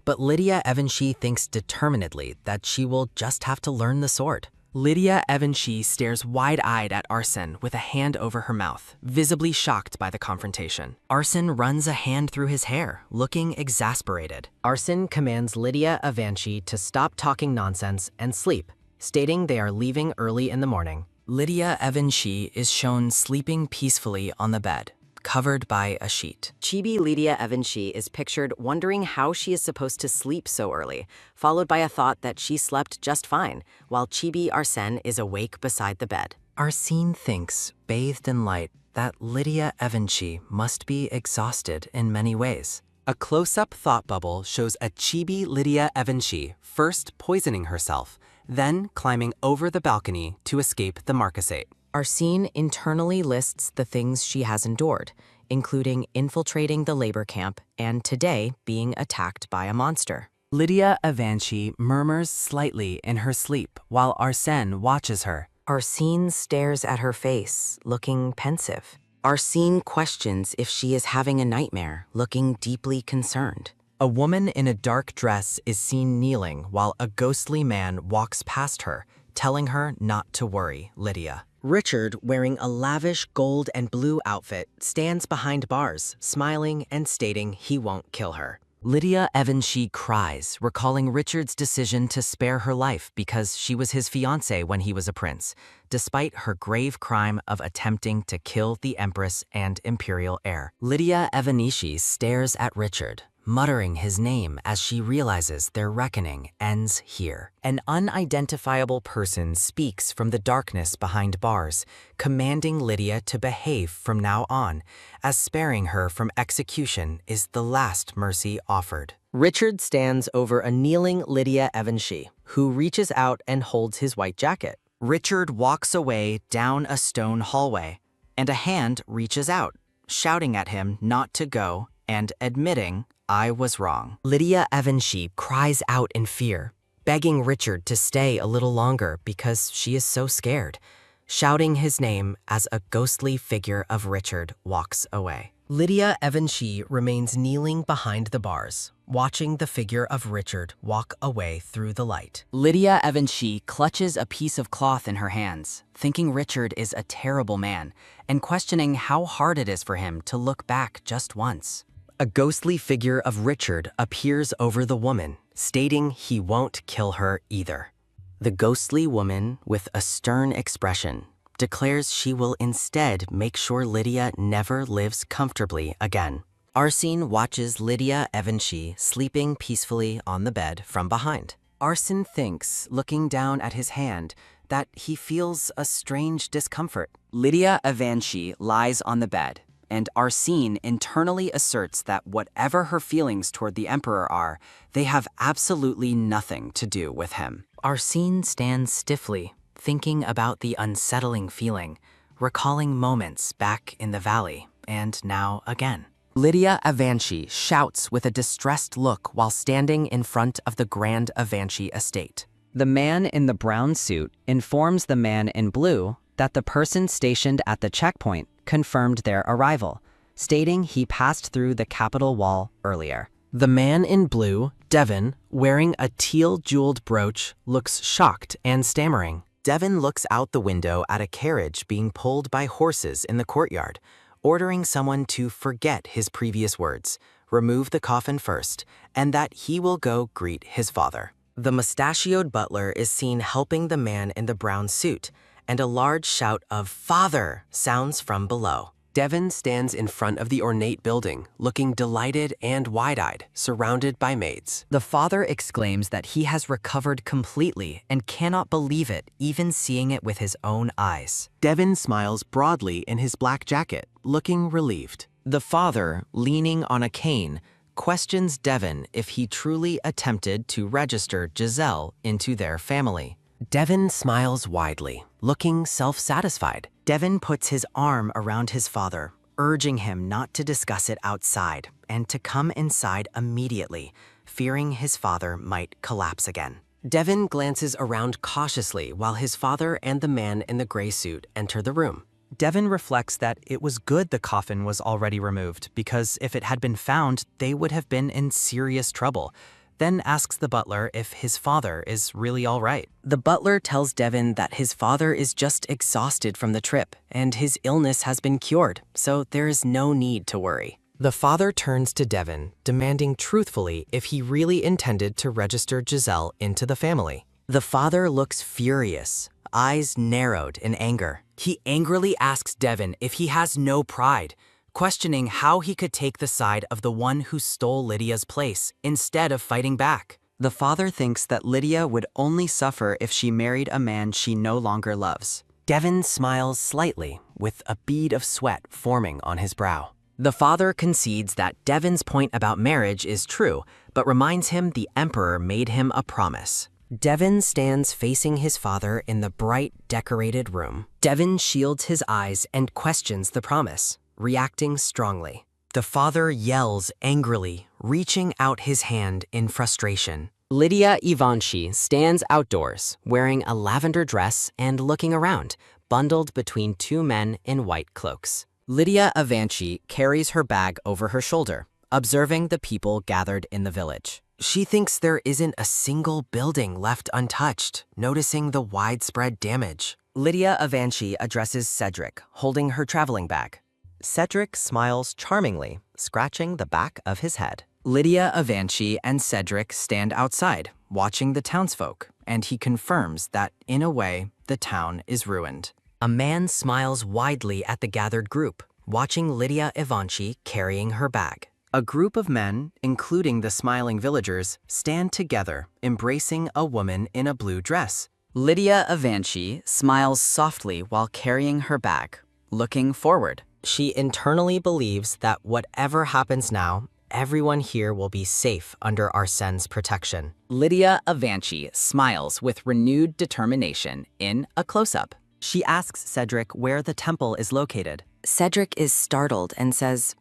but Lydia Avanci thinks determinedly that she will just have to learn the sword. Lydia Avanci stares wide-eyed at Arsène with a hand over her mouth, visibly shocked by the confrontation. Arsène runs a hand through his hair, looking exasperated. Arsène commands Lydia Avanci to stop talking nonsense and sleep, stating they are leaving early in the morning. Lydia Avanci is shown sleeping peacefully on the bed, covered by a sheet. Chibi Lydia Avanci is pictured wondering how she is supposed to sleep so early, followed by a thought that she slept just fine, while Chibi Arsène is awake beside the bed. Arsène thinks, bathed in light, that Lydia Avanci must be exhausted in many ways. A close-up thought bubble shows a chibi Lydia Avanci first poisoning herself, then climbing over the balcony to escape the marquisate. Arsène internally lists the things she has endured, including infiltrating the labor camp and today being attacked by a monster. Lydia Avanci murmurs slightly in her sleep while Arsène watches her. Arsène stares at her face, looking pensive. Arsène questions if she is having a nightmare, looking deeply concerned. A woman in a dark dress is seen kneeling while a ghostly man walks past her, telling her not to worry, Lydia. Richard, wearing a lavish gold and blue outfit, stands behind bars, smiling and stating he won't kill her. Lydia Avanci cries, recalling Richard's decision to spare her life because she was his fiancée when he was a prince, despite her grave crime of attempting to kill the empress and imperial heir. Lydia Avanci stares at Richard, muttering his name as she realizes their reckoning ends here. An unidentifiable person speaks from the darkness behind bars, commanding Lydia to behave from now on, as sparing her from execution is the last mercy offered. Richard stands over a kneeling Lydia Evanshi, who reaches out and holds his white jacket. Richard walks away down a stone hallway, and a hand reaches out, shouting at him not to go and admitting, "I was wrong." Lydia Evanshi cries out in fear, begging Richard to stay a little longer because she is so scared, shouting his name as a ghostly figure of Richard walks away. Lydia Evanshi remains kneeling behind the bars, watching the figure of Richard walk away through the light. Lydia Evanshi clutches a piece of cloth in her hands, thinking Richard is a terrible man, and questioning how hard it is for him to look back just once. A ghostly figure of Richard appears over the woman, stating he won't kill her either. The ghostly woman, with a stern expression, declares she will instead make sure Lydia never lives comfortably again. Arsene watches Lydia Evanshi sleeping peacefully on the bed from behind. Arsene thinks, looking down at his hand, that he feels a strange discomfort. Lydia Evanshi lies on the bed, and Arsene internally asserts that whatever her feelings toward the Emperor are, they have absolutely nothing to do with him. Arsene stands stiffly, thinking about the unsettling feeling, recalling moments back in the valley, and now again. Lydia Evanshi shouts with a distressed look while standing in front of the Grand Evanshi estate. The man in the brown suit informs the man in blue that the person stationed at the checkpoint confirmed their arrival, stating he passed through the capital wall earlier. The man in blue, Devon, wearing a teal jeweled brooch, looks shocked and stammering. Devon looks out the window at a carriage being pulled by horses in the courtyard, ordering someone to forget his previous words, remove the coffin first, and that he will go greet his father. The mustachioed butler is seen helping the man in the brown suit, and a large shout of "Father!" sounds from below. Devon stands in front of the ornate building, looking delighted and wide-eyed, surrounded by maids. The father exclaims that he has recovered completely and cannot believe it, even seeing it with his own eyes. Devon smiles broadly in his black jacket, looking relieved. The father, leaning on a cane, questions Devon if he truly attempted to register Giselle into their family. Devon smiles widely, looking self-satisfied. Devon puts his arm around his father, urging him not to discuss it outside and to come inside immediately, fearing his father might collapse again. Devon glances around cautiously while his father and the man in the gray suit enter the room. Devon reflects that it was good the coffin was already removed, because if it had been found, they would have been in serious trouble. Then asks the butler if his father is really all right. The butler tells Devon that his father is just exhausted from the trip, and his illness has been cured, so there is no need to worry. The father turns to Devon, demanding truthfully if he really intended to register Giselle into the family. The father looks furious, eyes narrowed in anger. He angrily asks Devon if he has no pride, questioning how he could take the side of the one who stole Lydia's place instead of fighting back. The father thinks that Lydia would only suffer if she married a man she no longer loves. Devon smiles slightly, with a bead of sweat forming on his brow. The father concedes that Devon's point about marriage is true, but reminds him the Emperor made him a promise. Devon stands facing his father in the bright, decorated room. Devon shields his eyes and questions the promise, reacting strongly. The father yells angrily, reaching out his hand in frustration. Lydia Evanshi stands outdoors, wearing a lavender dress and looking around, bundled between two men in white cloaks. Lydia Evanshi carries her bag over her shoulder, observing the people gathered in the village. She thinks there isn't a single building left untouched, noticing the widespread damage. Lydia Evanshi addresses Cedric, holding her traveling bag. Cedric smiles charmingly, scratching the back of his head. Lydia Evanshi and Cedric stand outside, watching the townsfolk, and he confirms that, in a way, the town is ruined. A man smiles widely at the gathered group, watching Lydia Evanshi carrying her bag. A group of men, including the smiling villagers, stand together, embracing a woman in a blue dress. Lydia Avanci smiles softly while carrying her bag, looking forward. She internally believes that whatever happens now, everyone here will be safe under Arsene's protection. Lydia Avanci smiles with renewed determination in a close-up. She asks Cedric where the temple is located. Cedric is startled and says,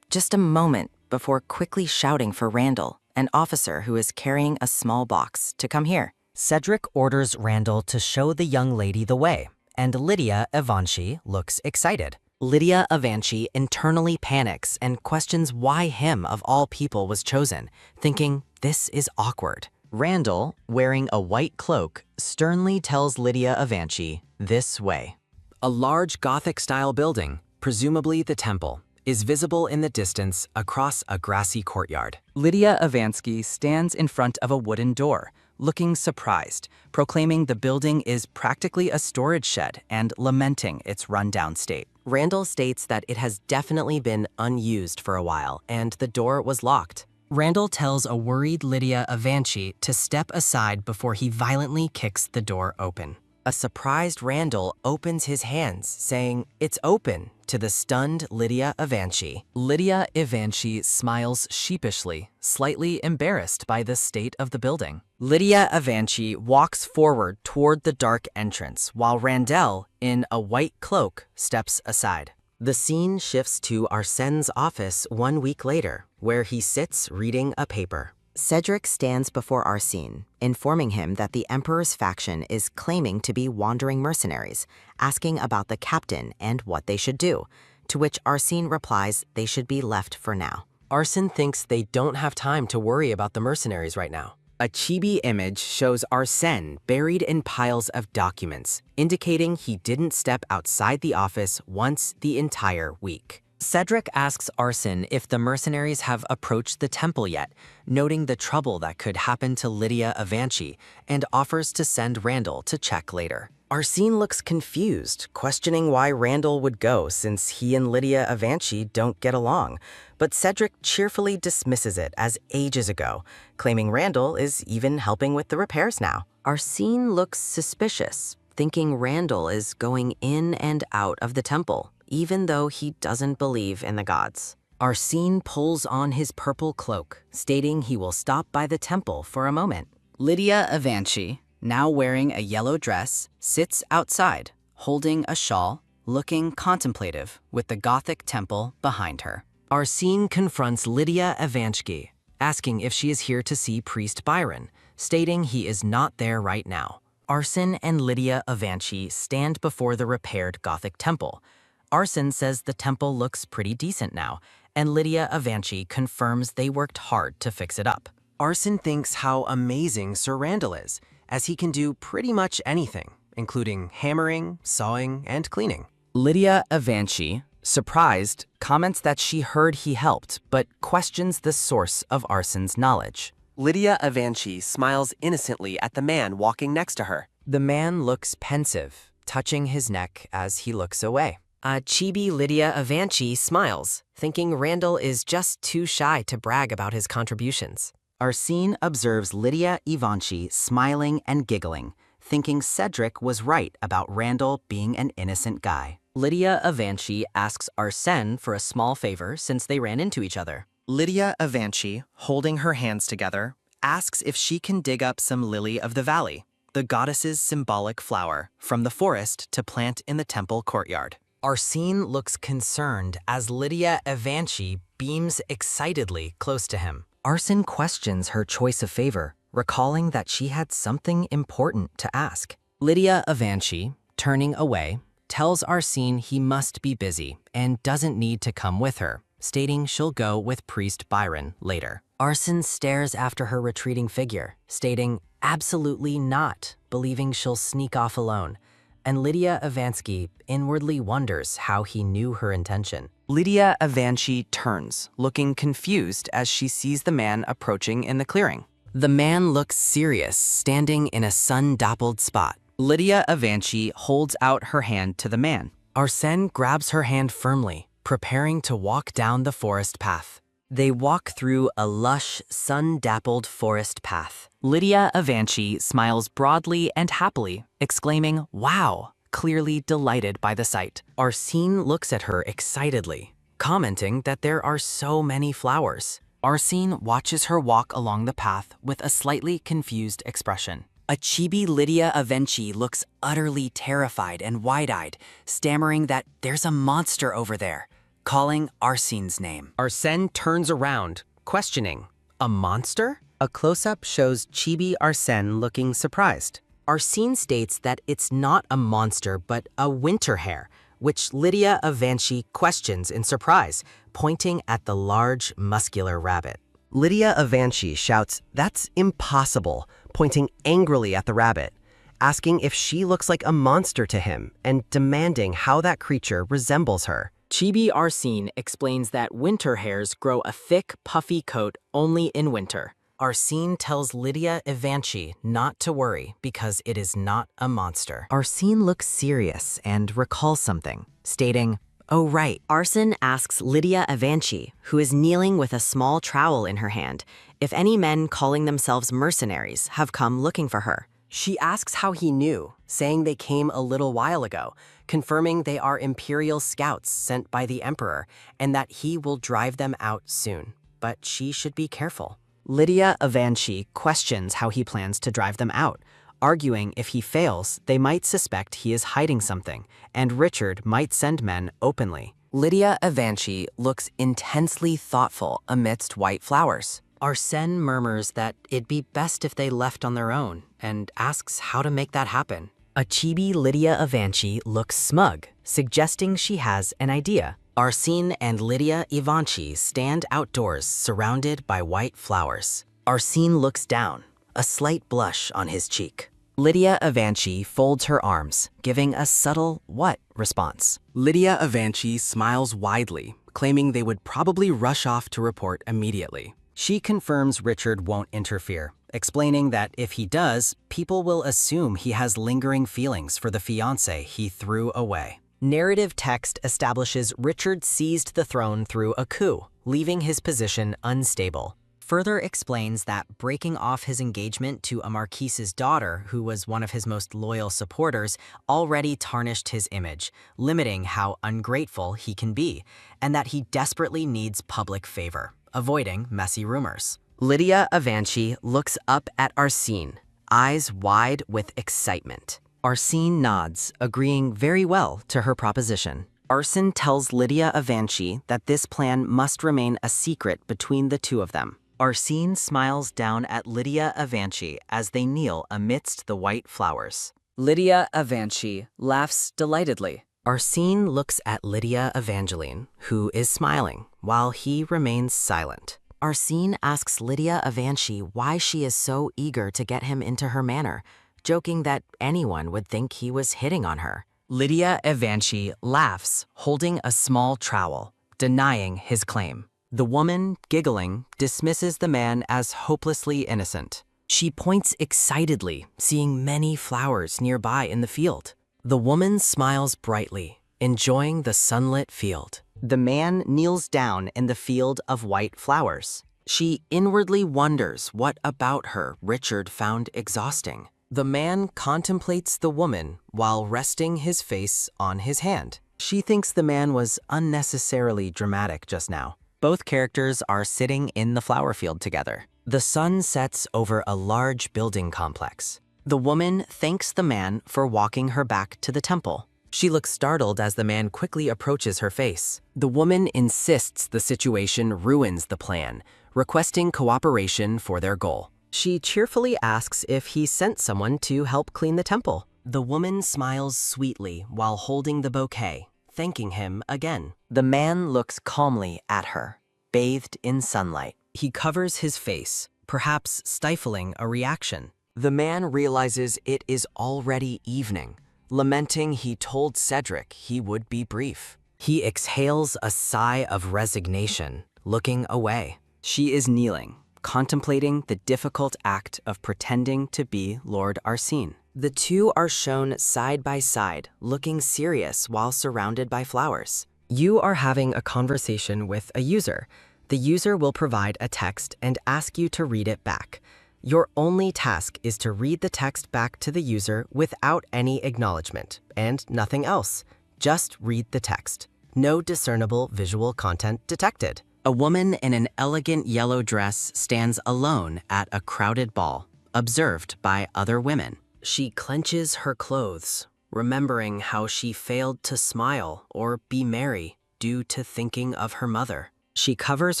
just a moment, before quickly shouting for Randall, an officer who is carrying a small box, to come here. Cedric orders Randall to show the young lady the way, and Lydia Avanci looks excited. Lydia Avanci internally panics and questions why him of all people was chosen, thinking this is awkward. Randall, wearing a white cloak, sternly tells Lydia Avanci this way. A large Gothic-style building, presumably the temple, is visible in the distance across a grassy courtyard. Lydia Avanci stands in front of a wooden door, looking surprised, proclaiming the building is practically a storage shed and lamenting its rundown state. Randall states that it has definitely been unused for a while and the door was locked. Randall tells a worried Lydia Avanci to step aside before he violently kicks the door open. A surprised Randall opens his hands, saying, "It's open," to the stunned Lydia Avanci. Lydia Avanci smiles sheepishly, slightly embarrassed by the state of the building. Lydia Avanci walks forward toward the dark entrance, while Randall, in a white cloak, steps aside. The scene shifts to Arsene's office 1 week later, where he sits reading a paper. Cedric stands before Arsene, informing him that the Emperor's faction is claiming to be wandering mercenaries, asking about the captain and what they should do, to which Arsene replies they should be left for now. Arsene thinks they don't have time to worry about the mercenaries right now. A chibi image shows Arsene buried in piles of documents, indicating he didn't step outside the office once the entire week. Cedric asks Arsene if the mercenaries have approached the temple yet, noting the trouble that could happen to Lydia Avanci, and offers to send Randall to check later. Arsene looks confused, questioning why Randall would go since he and Lydia Avanci don't get along, but Cedric cheerfully dismisses it as ages ago, claiming Randall is even helping with the repairs now. Arsene looks suspicious, thinking Randall is going in and out of the temple, even though he doesn't believe in the gods. Arsene pulls on his purple cloak, stating he will stop by the temple for a moment. Lydia Avanci, now wearing a yellow dress, sits outside, holding a shawl, looking contemplative with the Gothic temple behind her. Arsene confronts Lydia Avanci, asking if she is here to see Priest Byron, stating he is not there right now. Arsene and Lydia Avanci stand before the repaired Gothic temple. Arsene says the temple looks pretty decent now, and Lydia Avanci confirms they worked hard to fix it up. Arsene thinks how amazing Sir Randall is, as he can do pretty much anything, including hammering, sawing, and cleaning. Lydia Avanci, surprised, comments that she heard he helped, but questions the source of Arsene's knowledge. Lydia Avanci smiles innocently at the man walking next to her. The man looks pensive, touching his neck as he looks away. A chibi Lydia Avanci smiles, thinking Randall is just too shy to brag about his contributions. Arsene observes Lydia Avanci smiling and giggling, thinking Cedric was right about Randall being an innocent guy. Lydia Avanci asks Arsene for a small favor since they ran into each other. Lydia Avanci, holding her hands together, asks if she can dig up some lily of the valley, the goddess's symbolic flower, from the forest to plant in the temple courtyard. Arsene looks concerned as Lydia Avanci beams excitedly close to him. Arsene questions her choice of favor, recalling that she had something important to ask. Lydia Avanci, turning away, tells Arsene he must be busy and doesn't need to come with her, stating she'll go with Priest Byron later. Arsene stares after her retreating figure, stating absolutely not, believing she'll sneak off alone. And Lydia Avanci inwardly wonders how he knew her intention. Lydia Avanci turns, looking confused as she sees the man approaching in the clearing. The man looks serious, standing in a sun-dappled spot. Lydia Avanci holds out her hand to the man. Arsene grabs her hand firmly, preparing to walk down the forest path. They walk through a lush, sun-dappled forest path. Lydia Avanci smiles broadly and happily, exclaiming, "Wow!" clearly delighted by the sight. Arsene looks at her excitedly, commenting that there are so many flowers. Arsene watches her walk along the path with a slightly confused expression. A chibi Lydia Avanci looks utterly terrified and wide-eyed, stammering that there's a monster over there, calling Arsene's name. Arsene turns around, questioning, "A monster?" A close-up shows chibi Arsene looking surprised. Arsene states that it's not a monster but a winter hare, which Lydia Avanci questions in surprise, pointing at the large, muscular rabbit. Lydia Avanci shouts, "That's impossible," pointing angrily at the rabbit, asking if she looks like a monster to him and demanding how that creature resembles her. Chibi Arsene explains that winter hares grow a thick, puffy coat only in winter. Arsene tells Lydia Avanci not to worry because it is not a monster. Arsene looks serious and recalls something, stating, "Oh right." Arsene asks Lydia Avanci, who is kneeling with a small trowel in her hand, if any men calling themselves mercenaries have come looking for her. She asks how he knew, saying they came a little while ago, confirming they are Imperial scouts sent by the Emperor and that he will drive them out soon. But she should be careful. Lydia Avanci questions how he plans to drive them out, arguing if he fails, they might suspect he is hiding something, and Richard might send men openly. Lydia Avanci looks intensely thoughtful amidst white flowers. Arsene murmurs that it'd be best if they left on their own, and asks how to make that happen. A chibi Lydia Avanci looks smug, suggesting she has an idea. Arsene and Lydia Avanci stand outdoors surrounded by white flowers. Arsene looks down, a slight blush on his cheek. Lydia Avanci folds her arms, giving a subtle "what" response. Lydia Avanci smiles widely, claiming they would probably rush off to report immediately. She confirms Richard won't interfere, explaining that if he does, people will assume he has lingering feelings for the fiancé he threw away. Narrative text establishes Richard seized the throne through a coup, leaving his position unstable. Further explains that breaking off his engagement to a marquise's daughter, who was one of his most loyal supporters, already tarnished his image, limiting how ungrateful he can be, and that he desperately needs public favor, avoiding messy rumors. Lydia Avanci looks up at Arsene, eyes wide with excitement. Arsene nods, agreeing very well to her proposition. Arsene tells Lydia Avanci that this plan must remain a secret between the two of them. Arsene smiles down at Lydia Avanci as they kneel amidst the white flowers. Lydia Avanci laughs delightedly. Arsene looks at Lydia Evangeline, who is smiling, while he remains silent. Arsene asks Lydia Avanci why she is so eager to get him into her manor, joking that anyone would think he was hitting on her. Lydia Avanci laughs, holding a small trowel, denying his claim. The woman, giggling, dismisses the man as hopelessly innocent. She points excitedly, seeing many flowers nearby in the field. The woman smiles brightly, enjoying the sunlit field. The man kneels down in the field of white flowers. She inwardly wonders what about her Richard found exhausting. The man contemplates the woman while resting his face on his hand. She thinks the man was unnecessarily dramatic just now. Both characters are sitting in the flower field together. The sun sets over a large building complex. The woman thanks the man for walking her back to the temple. She looks startled as the man quickly approaches her face. The woman insists the situation ruins the plan, requesting cooperation for their goal. She cheerfully asks if he sent someone to help clean the temple. The woman smiles sweetly while holding the bouquet, thanking him again. The man looks calmly at her, bathed in sunlight. He covers his face, perhaps stifling a reaction. The man realizes it is already evening, lamenting he told Cedric he would be brief. He exhales a sigh of resignation, looking away. She is kneeling, contemplating the difficult act of pretending to be Lord Arsene. The two are shown side by side, looking serious while surrounded by flowers. You are having a conversation with a user. The user will provide a text and ask you to read it back. Your only task is to read the text back to the user without any acknowledgement, and nothing else. Just read the text. No discernible visual content detected. A woman in an elegant yellow dress stands alone at a crowded ball, observed by other women. She clenches her clothes, remembering how she failed to smile or be merry due to thinking of her mother. She covers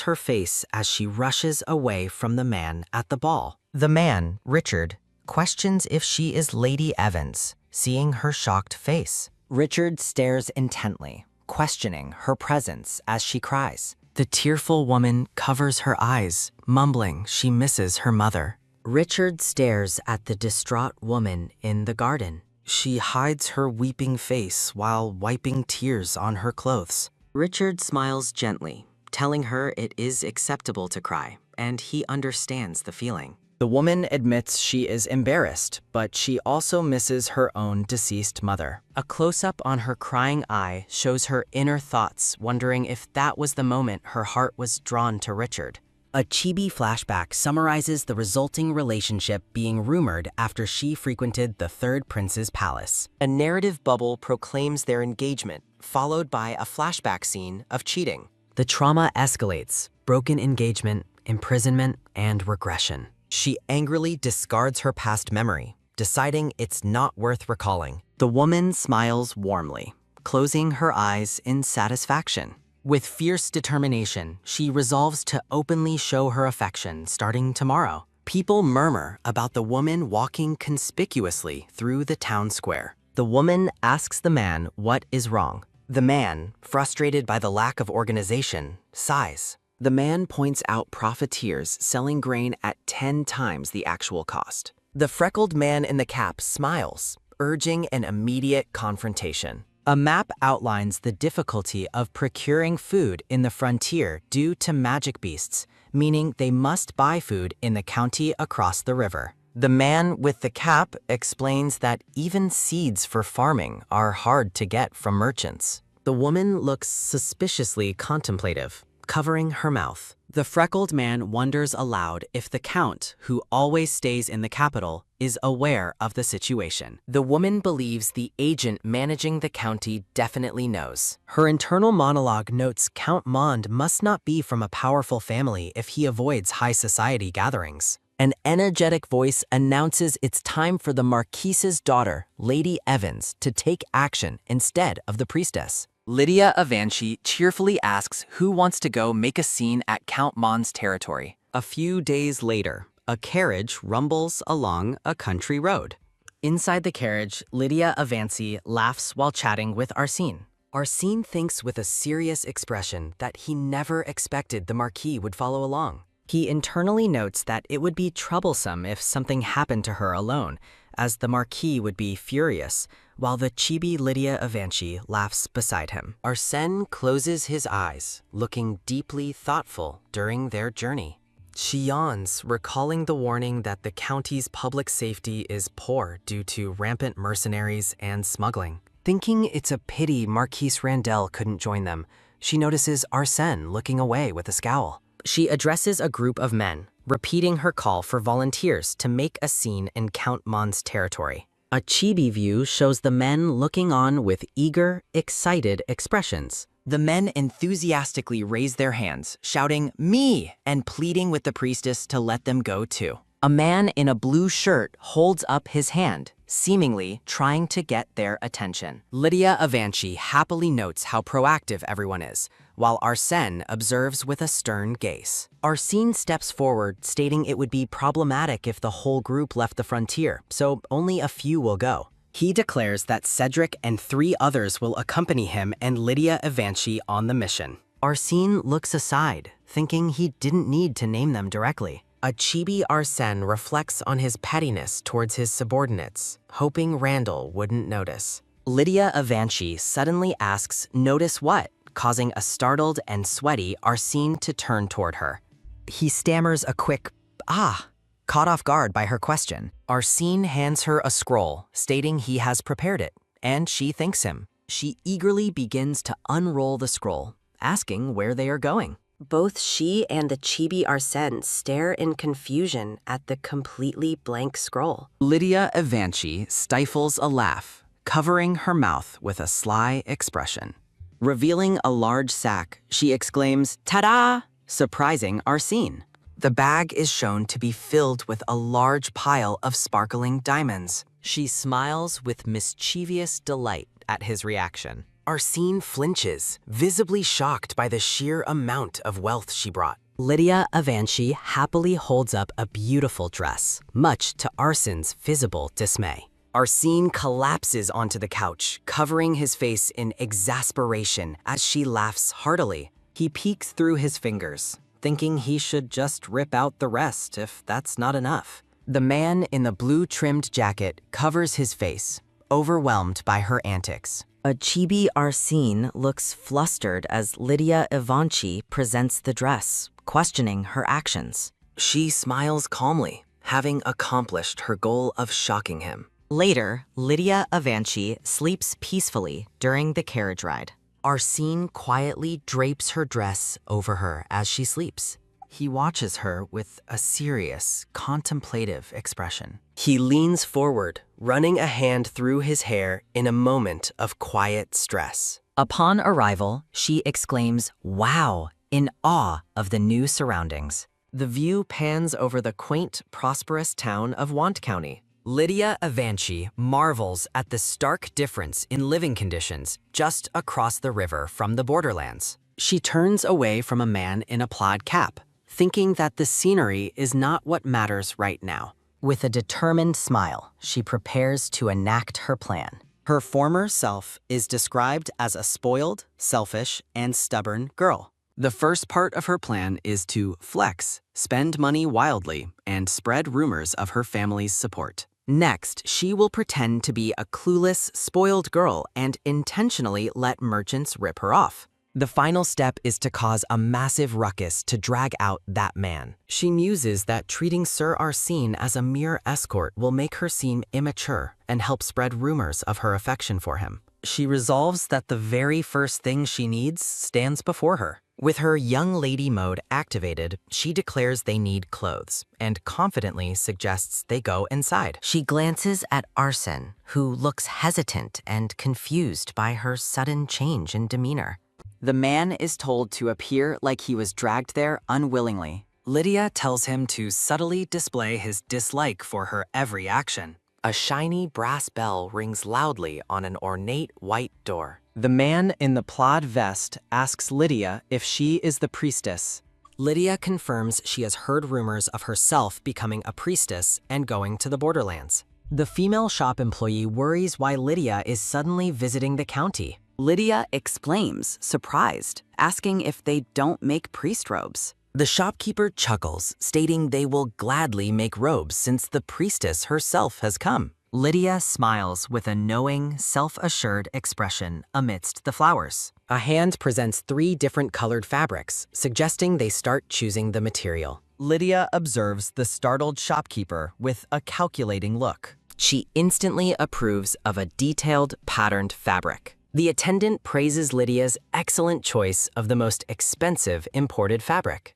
her face as she rushes away from the man at the ball. The man, Richard, questions if she is Lady Evans, seeing her shocked face. Richard stares intently, questioning her presence as she cries. The tearful woman covers her eyes, mumbling she misses her mother. Richard stares at the distraught woman in the garden. She hides her weeping face while wiping tears on her clothes. Richard smiles gently, telling her it is acceptable to cry, and he understands the feeling. The woman admits she is embarrassed, but she also misses her own deceased mother. A close-up on her crying eye shows her inner thoughts, wondering if that was the moment her heart was drawn to Richard. A chibi flashback summarizes the resulting relationship being rumored after she frequented the third prince's palace. A narrative bubble proclaims their engagement, followed by a flashback scene of cheating. The trauma escalates: broken engagement, imprisonment, and regression. She angrily discards her past memory, deciding it's not worth recalling. The woman smiles warmly, closing her eyes in satisfaction. With fierce determination, she resolves to openly show her affection starting tomorrow. People murmur about the woman walking conspicuously through the town square. The woman asks the man what is wrong. The man, frustrated by the lack of organization, sighs. The man points out profiteers selling grain at 10 times the actual cost. The freckled man in the cap smiles, urging an immediate confrontation. A map outlines the difficulty of procuring food in the frontier due to magic beasts, meaning they must buy food in the county across the river. The man with the cap explains that even seeds for farming are hard to get from merchants. The woman looks suspiciously contemplative, covering her mouth. The freckled man wonders aloud if the count, who always stays in the capital, is aware of the situation. The woman believes the agent managing the county definitely knows. Her internal monologue notes Count Mond must not be from a powerful family if he avoids high society gatherings. An energetic voice announces it's time for the Marquise's daughter, Lady Evans, to take action instead of the priestess. Lydia Avanci cheerfully asks who wants to go make a scene at Count Mond's territory. A few days later, a carriage rumbles along a country road. Inside the carriage, Lydia Avanci laughs while chatting with Arsene. Arsene thinks with a serious expression that he never expected the Marquis would follow along. He internally notes that it would be troublesome if something happened to her alone, as the Marquis would be furious, while the chibi Lydia Avanci laughs beside him. Arsene closes his eyes, looking deeply thoughtful during their journey. She yawns, recalling the warning that the county's public safety is poor due to rampant mercenaries and smuggling. Thinking it's a pity Marquise Randell couldn't join them, she notices Arsene looking away with a scowl. She addresses a group of men, repeating her call for volunteers to make a scene in Count Mond's territory. A chibi view shows the men looking on with eager, excited expressions. The men enthusiastically raise their hands, shouting, "Me!" and pleading with the priestess to let them go too. A man in a blue shirt holds up his hand, seemingly trying to get their attention. Lydia Avanci happily notes how proactive everyone is, while Arsene observes with a stern gaze. Arsene steps forward, stating it would be problematic if the whole group left the frontier, so only a few will go. He declares that Cedric and 3 others will accompany him and Lydia Avanci on the mission. Arsene looks aside, thinking he didn't need to name them directly. A chibi Arsene reflects on his pettiness towards his subordinates, hoping Randall wouldn't notice. Lydia Avanci suddenly asks, "Notice what?" causing a startled and sweaty Arsene to turn toward her. He stammers a quick, "Ah," caught off guard by her question. Arsene hands her a scroll, stating he has prepared it, and she thanks him. She eagerly begins to unroll the scroll, asking where they are going. Both she and the chibi Arsène stare in confusion at the completely blank scroll. Lydia Evanchi stifles a laugh, covering her mouth with a sly expression. Revealing a large sack, she exclaims, "Ta-da!" surprising Arsène. The bag is shown to be filled with a large pile of sparkling diamonds. She smiles with mischievous delight at his reaction. Arsène flinches, visibly shocked by the sheer amount of wealth she brought. Lydia Evanchi happily holds up a beautiful dress, much to Arsène's visible dismay. Arsène collapses onto the couch, covering his face in exasperation as she laughs heartily. He peeks through his fingers, thinking he should just rip out the rest if that's not enough. The man in the blue-trimmed jacket covers his face, overwhelmed by her antics. A chibi Arsène looks flustered as Lydia Evanchi presents the dress, questioning her actions. She smiles calmly, having accomplished her goal of shocking him. Later, Lydia Evanchi sleeps peacefully during the carriage ride. Arsène quietly drapes her dress over her as she sleeps. He watches her with a serious, contemplative expression. He leans forward, running a hand through his hair in a moment of quiet stress. Upon arrival, she exclaims, "Wow," in awe of the new surroundings. The view pans over the quaint, prosperous town of Want County. Lydia Evanchi marvels at the stark difference in living conditions just across the river from the borderlands. She turns away from a man in a plaid cap, thinking that the scenery is not what matters right now. With a determined smile, she prepares to enact her plan. Her former self is described as a spoiled, selfish, and stubborn girl. The first part of her plan is to flex, spend money wildly, and spread rumors of her family's support. Next, she will pretend to be a clueless, spoiled girl and intentionally let merchants rip her off. The final step is to cause a massive ruckus to drag out that man. She muses that treating Sir Arsène as a mere escort will make her seem immature and help spread rumors of her affection for him. She resolves that the very first thing she needs stands before her. With her young lady mode activated, she declares they need clothes and confidently suggests they go inside. She glances at Arsène, who looks hesitant and confused by her sudden change in demeanor. The man is told to appear like he was dragged there unwillingly. Lydia tells him to subtly display his dislike for her every action. A shiny brass bell rings loudly on an ornate white door. The man in the plaid vest asks Lydia if she is the priestess. Lydia confirms she has heard rumors of herself becoming a priestess and going to the borderlands. The female shop employee worries why Lydia is suddenly visiting the county. Lydia exclaims, surprised, asking if they don't make priest robes. The shopkeeper chuckles, stating they will gladly make robes since the priestess herself has come. Lydia smiles with a knowing, self-assured expression amidst the flowers. A hand presents 3 different colored fabrics, suggesting they start choosing the material. Lydia observes the startled shopkeeper with a calculating look. She instantly approves of a detailed, patterned fabric. The attendant praises Lydia's excellent choice of the most expensive imported fabric.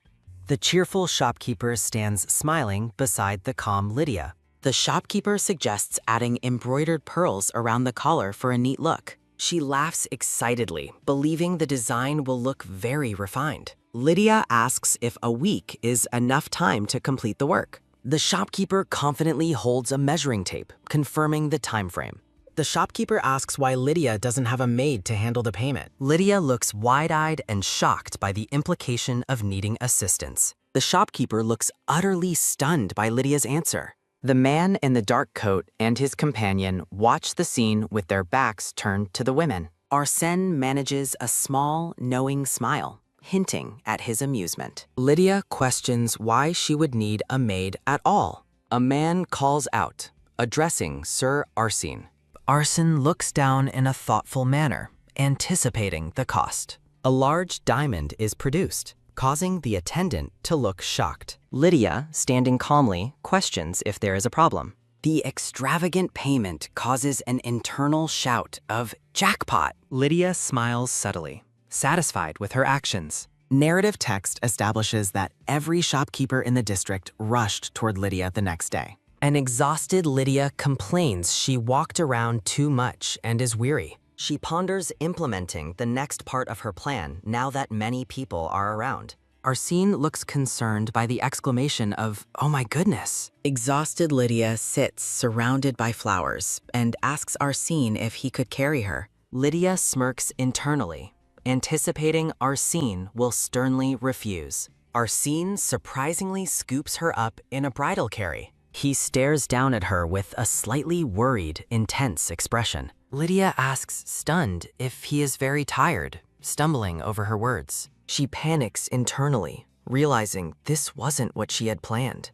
The cheerful shopkeeper stands smiling beside the calm Lydia. The shopkeeper suggests adding embroidered pearls around the collar for a neat look. She laughs excitedly, believing the design will look very refined. Lydia asks if a week is enough time to complete the work. The shopkeeper confidently holds a measuring tape, confirming the time frame. The shopkeeper asks why Lydia doesn't have a maid to handle the payment. Lydia looks wide-eyed and shocked by the implication of needing assistance. The shopkeeper looks utterly stunned by Lydia's answer. The man in the dark coat and his companion watch the scene with their backs turned to the women. Arsène manages a small, knowing smile, hinting at his amusement. Lydia questions why she would need a maid at all. A man calls out, addressing Sir Arsène. Arsène looks down in a thoughtful manner, anticipating the cost. A large diamond is produced, causing the attendant to look shocked. Lydia, standing calmly, questions if there is a problem. The extravagant payment causes an internal shout of jackpot. Lydia smiles subtly, satisfied with her actions. Narrative text establishes that every shopkeeper in the district rushed toward Lydia the next day. An exhausted Lydia complains she walked around too much and is weary. She ponders implementing the next part of her plan now that many people are around. Arsene looks concerned by the exclamation of, "Oh my goodness." Exhausted Lydia sits surrounded by flowers and asks Arsene if he could carry her. Lydia smirks internally, anticipating Arsene will sternly refuse. Arsene surprisingly scoops her up in a bridal carry. He stares down at her with a slightly worried, intense expression. Lydia asks, stunned, if he is very tired, stumbling over her words. She panics internally, realizing this wasn't what she had planned.